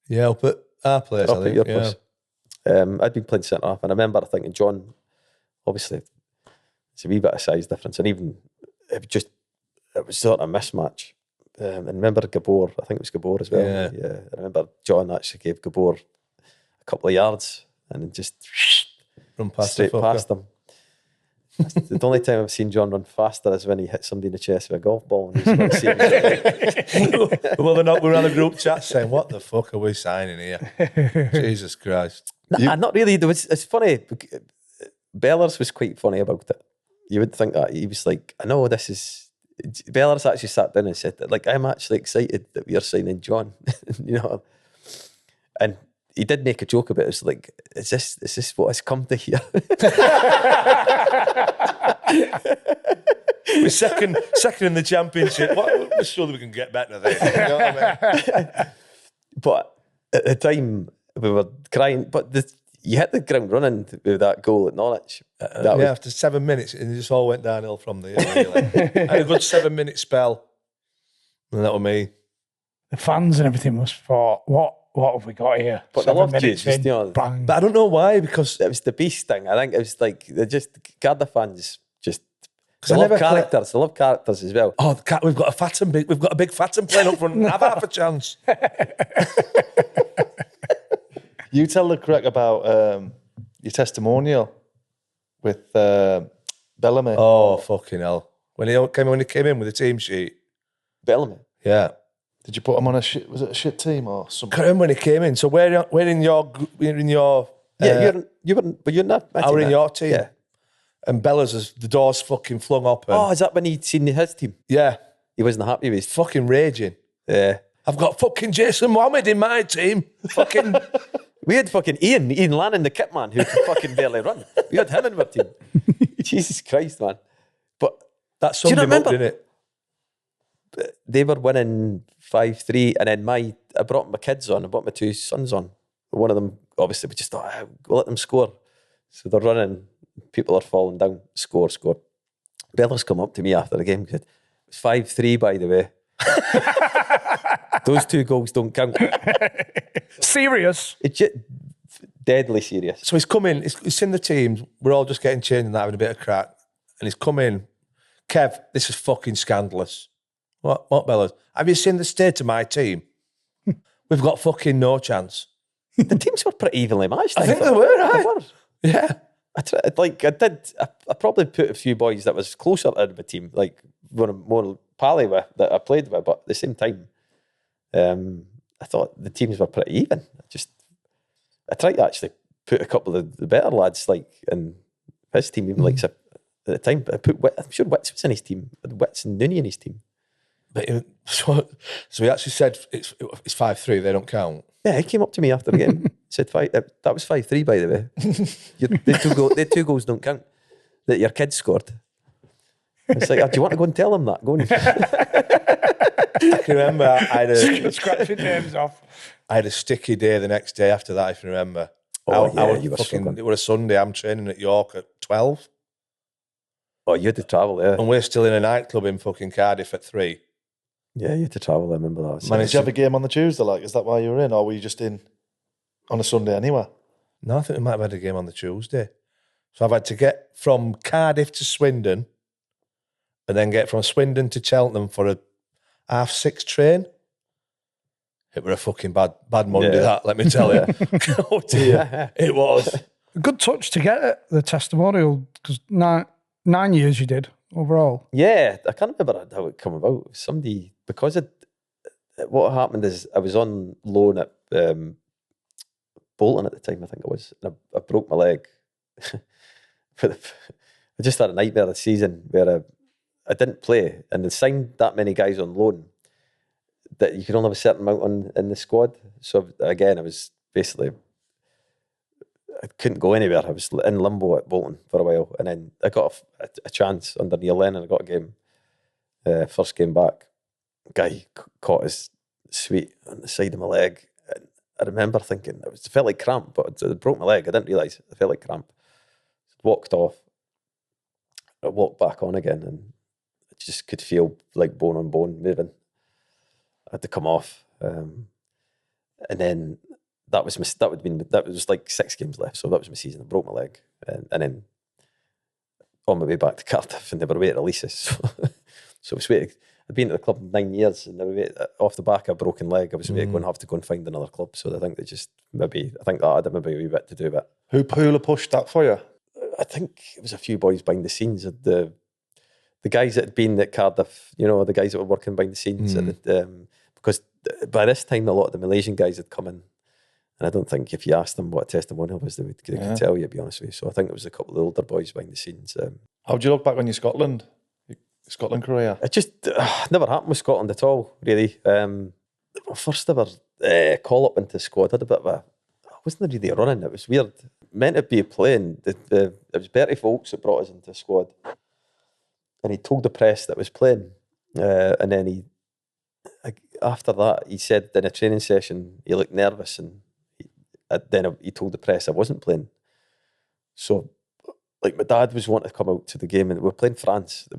Yeah, up at our place. Up at your place. I'd been playing centre half, and I remember thinking, John, obviously, it's a wee bit of size difference, and even it was sort of a mismatch. And remember Gabor, I think it was Gabor as well. Yeah. I remember John actually gave Gabor a couple of yards and just run past straight past him. The only time I've seen John run faster is when he hit somebody in the chest with a golf ball. And well, we're on a group chat saying, "What the fuck are we signing here?" Jesus Christ! Not really. It's funny. Bellers was quite funny about it. You would think that he was like, "I know this is." Bellers actually sat down and said that, like, I'm actually excited that we are signing John, and he did make a joke about it. It's like, is this what has come to here? We're second in the championship. We're sure that we can get better there. You know what I mean? But at the time we were crying. But you hit the ground running with that goal at Norwich. After 7 minutes, and it just all went downhill from there. Really. I had a good 7-minute spell, and that was me. The fans and everything must have thought, what have we got here? But they loved you, just, bang. But I don't know why, because it was the beast thing. I think it was like Cardiff fans just. They love characters. They love characters as well. Oh, we've got a big Fatten playing up front. Have half a chance. You tell the correct about your testimonial with Bellamy. Oh, fucking hell. When he came in with the team sheet. Bellamy? Yeah. Did you put him on was it a shit team or something? I can't remember when he came in. So we're in your you're not. I were in your team. Yeah. And Bella's the doors fucking flung up. Oh, is that when he'd seen his team? Yeah. He wasn't happy with his fucking raging. Yeah. I've got fucking Jason Mohammed in my team. Fucking. We had fucking Ian Lannon, the kit man, who could fucking barely run. We had him in our team. Jesus Christ, man. But that summed him up, didn't it? They were winning 5-3, and then I brought my kids on. I brought my two sons on. One of them, obviously, we just thought, we'll let them score. So they're running. People are falling down. Score. Beller's come up to me after the game and said, it's 5-3, by the way. Those 2 goals don't count. Serious? It's just deadly serious. So he's come in, he's in the teams, we're all just getting changed and having a bit of crack. And he's come in, Kev, this is fucking scandalous. What, Bellas? Have you seen the state of my team? We've got fucking no chance. The teams were pretty evenly matched. I think thought. they were, right? They were. Yeah. I probably put a few boys that was closer to my team, like more pally with, that I played with, but at the same time, I thought the teams were pretty even. I tried to actually put a couple of the better lads, like in his team, even like at the time. But I'm sure Wits was in his team. Wits and Nooney in his team. But so we actually said it's 5-3. They don't count. Yeah, he came up to me after the game. Said that was 5-3, by the way. The two goals don't count that your kids scored. It's like, do you want to go and tell them that? Go on. I can remember I had Scratching names off. I had a sticky day the next day after that, if you remember. You were struggling. It was a Sunday. I'm training at York at 12. Oh, you had to travel, yeah. And we're still in a nightclub in fucking Cardiff at 3. Yeah, you had to travel, I remember that. Did you have a game on the Tuesday? Like, is that why you were in, or were you just in on a Sunday anyway? No, I think we might have had a game on the Tuesday. So I've had to get from Cardiff to Swindon and then get from Swindon to Cheltenham for a 6:30 train. It was a fucking bad Monday, that, let me tell you. Oh dear, it was. A good touch to get it, the testimonial, because 9 years you did overall. Yeah, I can't remember how it came about. Somebody, because what happened is I was on loan at Bolton at the time, I think it was. And I broke my leg. I just had a nightmare this season where I didn't play, and they signed that many guys on loan that you could only have a certain amount in the squad. So again, I was basically, I couldn't go anywhere. I was in limbo at Bolton for a while, and then I got a chance under Neil Lennon. I got a game, first game back. Guy caught his sweet on the side of my leg. And I remember thinking, it felt like cramp, but it broke my leg. I didn't realise it felt like cramp. Walked off. I walked back on again, and I just could feel like bone on bone moving. I had to come off, and then that was like 6 games left, so that was my season. I broke my leg, and then on my way back to Cardiff, and they were waiting to release us. So I was waiting. I'd been at the club 9 years, and off the back of a broken leg, I was going to have to go and find another club. So I think that had maybe a wee bit to do with it. Who Pooler pushed that for you? I think it was a few boys behind the scenes. The guys that had been at Cardiff, the guys that were working behind the scenes, because by this time a lot of the Malaysian guys had come in, and I don't think if you asked them what a testimonial was, they could tell you, to be honest with you. So I think it was a couple of older boys behind the scenes. How do you look back on your Scotland career? It just never happened with Scotland at all, really. My first ever call up into the squad had a bit of I wasn't really running. It was weird. Meant to be playing. It was Bertie Folks that brought us into the squad, and he told the press that was playing, and then after that he said in a training session he looked nervous, and then he told the press I wasn't playing. So, like, my dad was wanting to come out to the game, and we were playing France.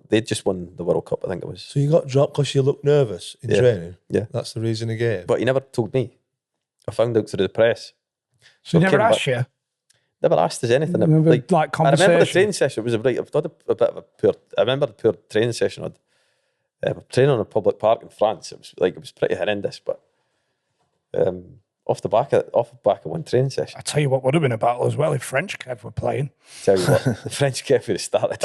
They'd just won the World Cup, I think it was. So you got dropped because you looked nervous in training? Yeah. That's the reason he gave? But he never told me. I found out through the press. So he never asked you? Never asked us anything. Like conversation? I remember the training session. It was I've done a bit of a poor... I remember the poor training session. I'd training on a public park in France. It was pretty horrendous, but off the back of one training session. I tell you what would have been a battle as well if French Kev were playing. Tell you what, the French Kev would have started.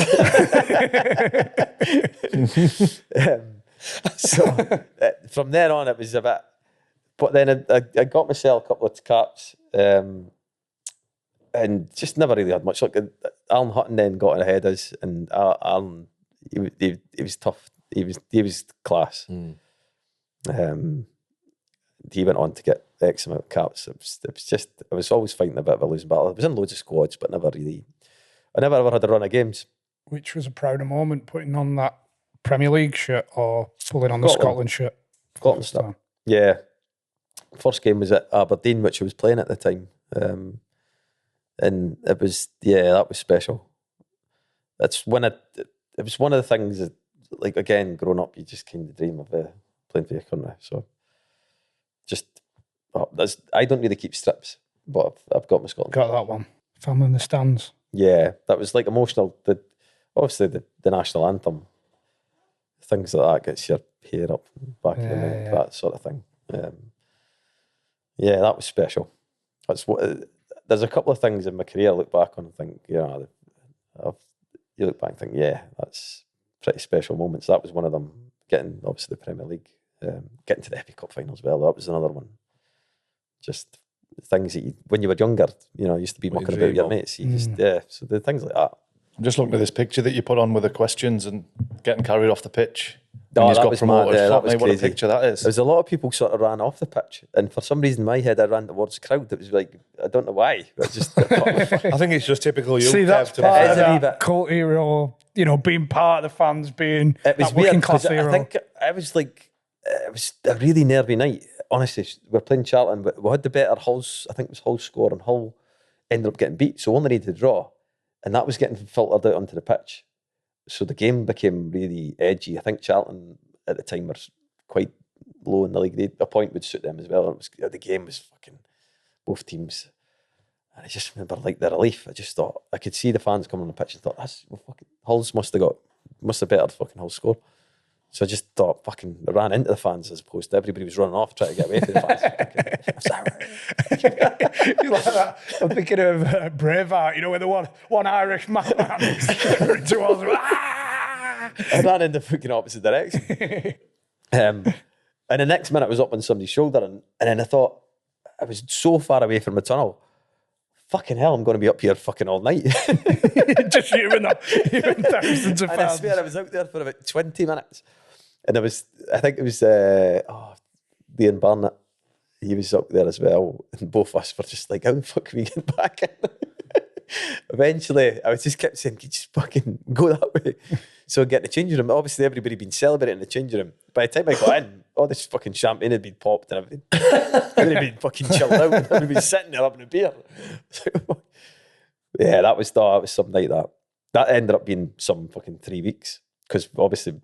So from there on, it was a bit. But then I got myself a couple of caps, and just never really had much luck. Alan Hutton then got ahead of us, and Alan, he was tough. He was class. He went on to get X amount of caps. It was just, I was always fighting a bit of a losing battle. I was in loads of squads, but I never ever had a run of games. Which was a prouder moment, putting on that Premier League shirt or pulling on the Scotland shirt? Scotland stuff. Yeah. First game was at Aberdeen, which I was playing at the time. And it was, that was special. It was one of the things that, like, again, growing up, you just kind of dream of playing for your country. So I don't really keep strips, but I've got my Scotland. Got that one. Family in the stands. Yeah, that was like emotional. Obviously the national anthem, things like that gets your hair up back in the neck, that sort of thing. That was special. That's what. There's a couple of things in my career I look back on and think, you look back and think, yeah, that's pretty special moments. That was one of them. Getting obviously the Premier League, getting to the FA Cup final as well. That was another one. Just things that when you were younger, used to be mucking about with your mates. You just so the things like that. I'm just looking at this picture that you put on with the questions and getting carried off the pitch. No, and he's that got was promoted. mad, that Fuck was me, what a crazy. picture that is. There was a lot of people sort of ran off the pitch, and for some reason in my head I ran towards the crowd. It was like, I don't know why, but just I think it's just typical you. See, that's to part It of is a wee that bit. cult hero, being part of the fans, being it was that working weird class because hero. I think I was like, it was a really nervy night. Honestly, we were playing Charlton, but we had the better Hull's. I think it was Hull's score, and Hull ended up getting beat, so we only needed to draw, and that was getting filtered out onto the pitch. So the game became really edgy. I think Charlton at the time were quite low in the league. A point would suit them as well. The game was fucking both teams. And I just remember like the relief. I just thought, I could see the fans coming on the pitch and thought, Hull's must have bettered fucking Hull score. So I just thought, I ran into the fans as opposed to everybody was running off trying to get away from the fans. You're like that. I'm thinking of Braveheart, where the one Irish man towards him. I ran in the fucking opposite direction. And the next minute I was up on somebody's shoulder, and then I thought, I was so far away from the tunnel. Fucking hell, I'm going to be up here fucking all night. Just you and thousands of And I fans. swear I was out there for about 20 minutes. And I think it was Ian Barnett. He was up there as well. And both of us were just like, how the fuck can we get back in? Eventually, I just kept saying, can you just fucking go that way? So I get in the changing room. Obviously, everybody had been celebrating in the changing room. By the time I got in, all this fucking champagne had been popped and everything. Everybody had been fucking chilled out. Everybody been sitting there having a beer. Yeah, that was something like that. That ended up being some fucking 3 weeks. Because obviously,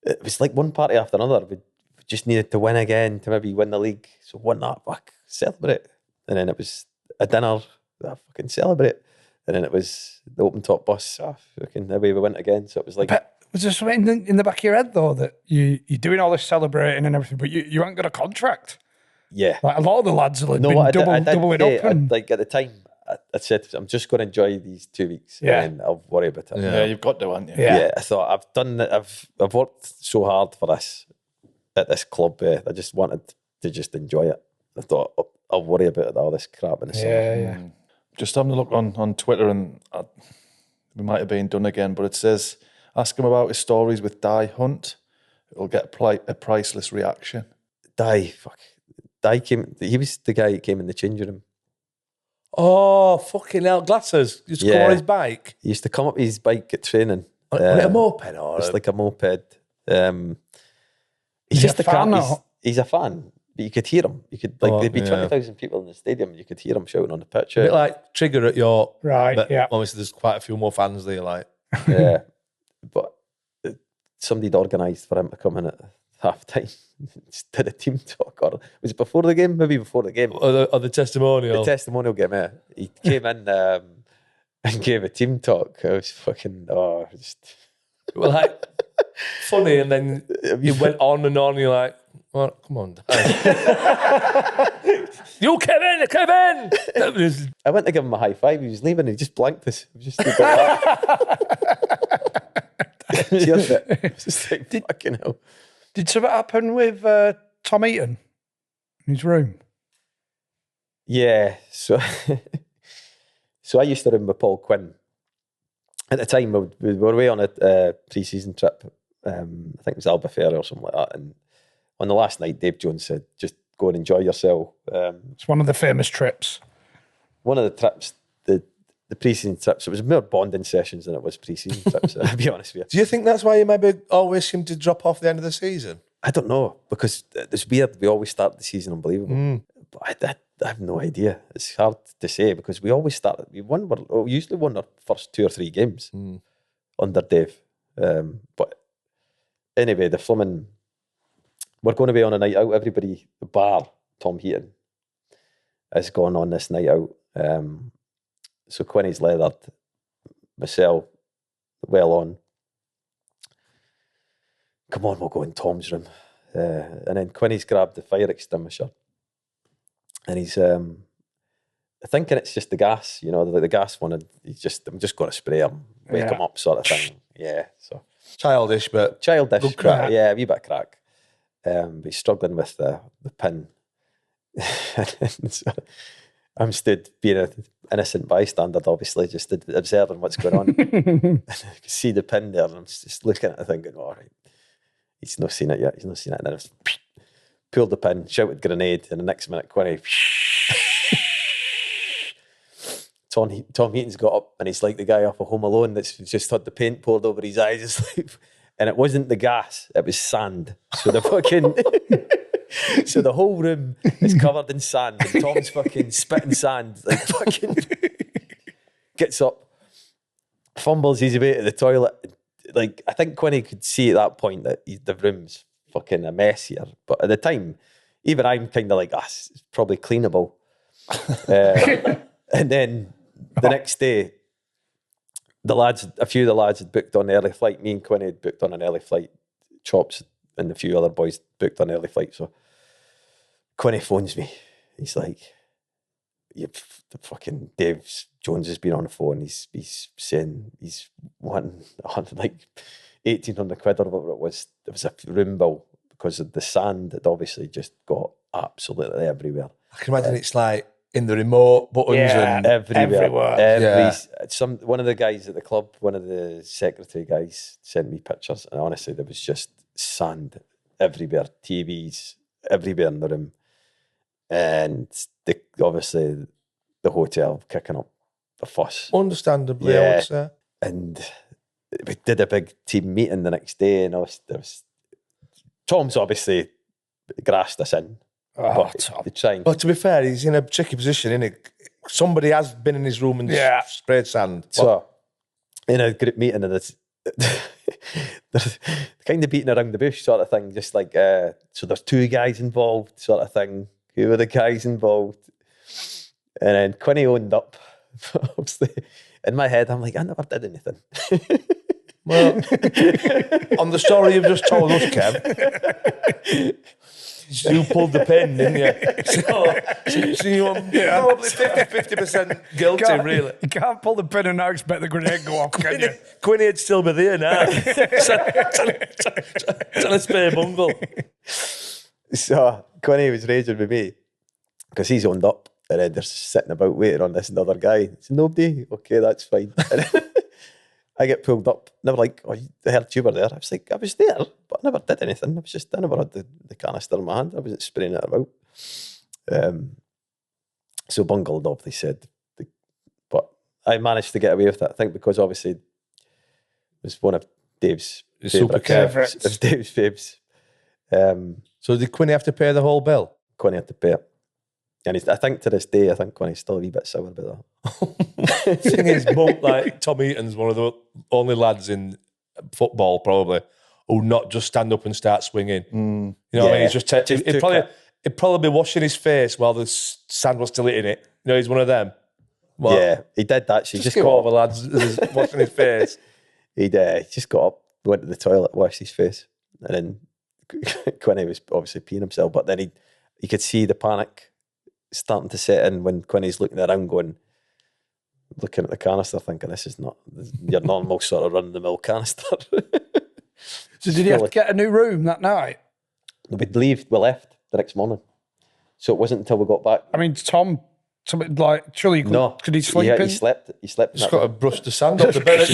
it was like one party after another. We just needed to win again to maybe win the league. So won that, celebrate. And then it was a dinner. Fucking celebrate, and then it was the open top bus. Fucking away we went again. So it was like, but was there something in the back of your head though that you're doing all this celebrating and everything, but you haven't got a contract? Yeah, like a lot of the lads have been I did doubling say, up. And like at the time, I said I'm just going to enjoy these 2 weeks, and then I'll worry about it. Yeah, you've got to, haven't you? Yeah, I thought I've done it. I've worked so hard for this at this club. I just wanted to just enjoy it. I thought I'll worry about all this crap in the summer. yeah. Just having a look on Twitter, and we might have been done again, but it says, ask him about his stories with Di Hunt. It'll get a priceless reaction. Di came. He was the guy who came in the changing room. Oh, fucking hell, glasses. You score on his bike. He used to come up his bike at training. Was it a moped or? It's like a moped. He's Is just he a fan he's a fan. But you could hear him. You could there'd be 20,000 people in the stadium, and you could hear him shouting on the pitch. A bit like Trigger at York. Right, But yeah. obviously there's quite a few more fans there, like. Yeah, but somebody'd organised for him to come in at half time. Did a team talk, or was it before the game? Maybe before the game. Or the testimonial. The testimonial game. Yeah, he came in and gave a team talk. I was fucking just. Well, like, funny, and then you went on and on, you're like, well, come on. You, Kevin! That was- I went to give him a high five. He was leaving. He just blanked us. He was just stood like that. Cheers, it. Just like, fucking hell. Did something happen with Tom Eaton in his room? Yeah, so I used to room with Paul Quinn. At the time, we were away on a pre-season trip. I think it was Albufeira or something like that. And on the last night, Dave Jones said, just go and enjoy yourself. It's one of the famous trips. One of the trips, the pre-season trips, it was more bonding sessions than it was pre-season trips, I'll be honest with you. Do you think that's why you maybe always seem to drop off the end of the season? I don't know, because it's weird. We always start the season unbelievable. But I have no idea. It's hard to say, because we always start, we usually won our first 2 or 3 games under Dave. But anyway, the Fleming, we're going to be on a night out. Everybody, bar Tom Heaton, has gone on this night out. So Quinny's leathered, myself, well on. Come on, we'll go in Tom's room. And then Quinny's grabbed the fire extinguisher, and he's thinking it's just the gas, you know, the gas one. I'm just going to spray him, wake him up, sort of thing. Yeah, so Childish, but childish, good crack. but yeah, a wee bit of crack. But he's struggling with the pin. So I'm stood being an innocent bystander, obviously, just observing what's going on. And I could see the pin there, and I'm just looking at it thinking, all right, he's not seen it yet. He's not seen it. And then I just pulled the pin, shouted grenade, and the next minute, Quinny. Tom Heaton's got up, and he's like the guy off of Home Alone that's just had the paint poured over his eyes. It's like, and it wasn't the gas, it was sand. So the fucking... So the whole room is covered in sand, and Tom's fucking spitting sand, like fucking gets up, fumbles his way to the toilet. Like, I think Quinny could see at that point that the room's fucking a mess here. But at the time, even I'm kind of like, it's probably cleanable. And then the next day, a few of the lads had booked on the early flight. Me and Quinny had booked on an early flight. Chops and a few other boys booked on early flight. So Quinny phones me. He's like, the fucking Dave Jones has been on the phone. He's saying he's wanting like 1,800 quid or whatever it was. It was a room bill because of the sand that obviously just got absolutely everywhere. I can imagine it's like in the remote buttons and everywhere. One of the guys at the club, one of the secretary guys, sent me pictures, and honestly, there was just sand everywhere, TVs everywhere in the room, and obviously the hotel kicking up a fuss. Understandably, I would say. And we did a big team meeting the next day, and Tom's obviously grassed us in. But to be fair, he's in a tricky position, isn't he? Somebody has been in his room and sprayed sand. So, in a group meeting, and they're kind of beating around the bush sort of thing, just like, so there's two guys involved sort of thing. Who were the guys involved? And then Quinny owned up. Obviously, in my head, I'm like, I never did anything. Well, on the story you've just told us, Kev, you pulled the pin, didn't you? So you're probably 50% guilty, really. You can't pull the pin and now expect the grenade to go off, can you? Quinny'd still be there now. Trying to spare a bungle. So Quinny was raging with me because he's owned up, and then they're sitting about waiting on this other guy. It's nobody. Okay, that's fine. I get pulled up, and they were like, I heard you were there. I was like, I was there, but I never did anything. I never had the canister in my hand. I wasn't spraying it about. So bungled up, they said. But I managed to get away with it, I think, because obviously it was one of Dave's favourites. Of Dave's faves. So did Quinny have to pay the whole bill? Quinny had to pay it. And I think to this day, Quinny's still a wee bit sour about that. The thing is, like Tom Heaton's one of the only lads in football, probably, who not just stand up and start swinging. You know what I mean? He's he'd probably be washing his face while the sand was still hitting it. You know, he's one of them. Well, yeah, he did actually. Just got over, lads, washing his face. He just got up, went to the toilet, washed his face, and then Quinny was obviously peeing himself. But then he could see the panic starting to set in when Quinny's looking around, looking at the canister, thinking this is not your normal sort of run-of-the-mill canister. So did you have to get a new room that night? We left the next morning. So it wasn't until we got back. I mean, Tom, surely you could he sleep in? He slept. Just got to brush the sand off the bed.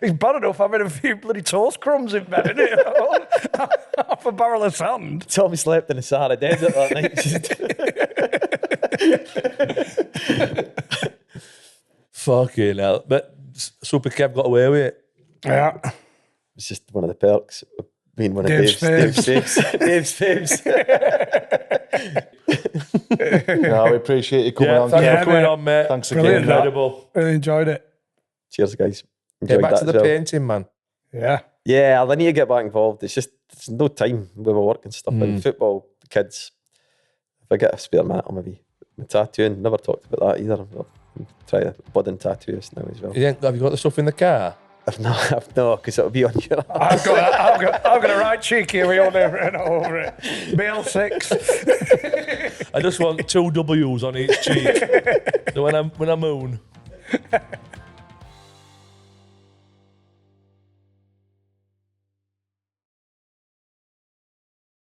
He's bad enough having a few bloody toast crumbs in bed, isn't it? Half a barrel of sand. Tom slept in the Sahara Desert that night. Fucking hell. But Super Kev got away with it. Yeah. It's just one of the perks of being one of Dave's faves. No, we appreciate you coming on. Thanks for coming on, mate. Thanks again. Incredible. Really enjoyed it. Cheers, guys. Get back to the painting, man. Yeah. Yeah, I need to get back involved. It's just, there's no time with my work and stuff. And football, the kids. If I get a spare minute, I'll maybe tattooing. Never talked about that either. I'll try a budding tattooist now as well. Have you got the stuff in the car? I've not, because it'll be on your. I've got a right cheeky wheel over it. BL6. I just want 2 W's on each cheek. So when I moon.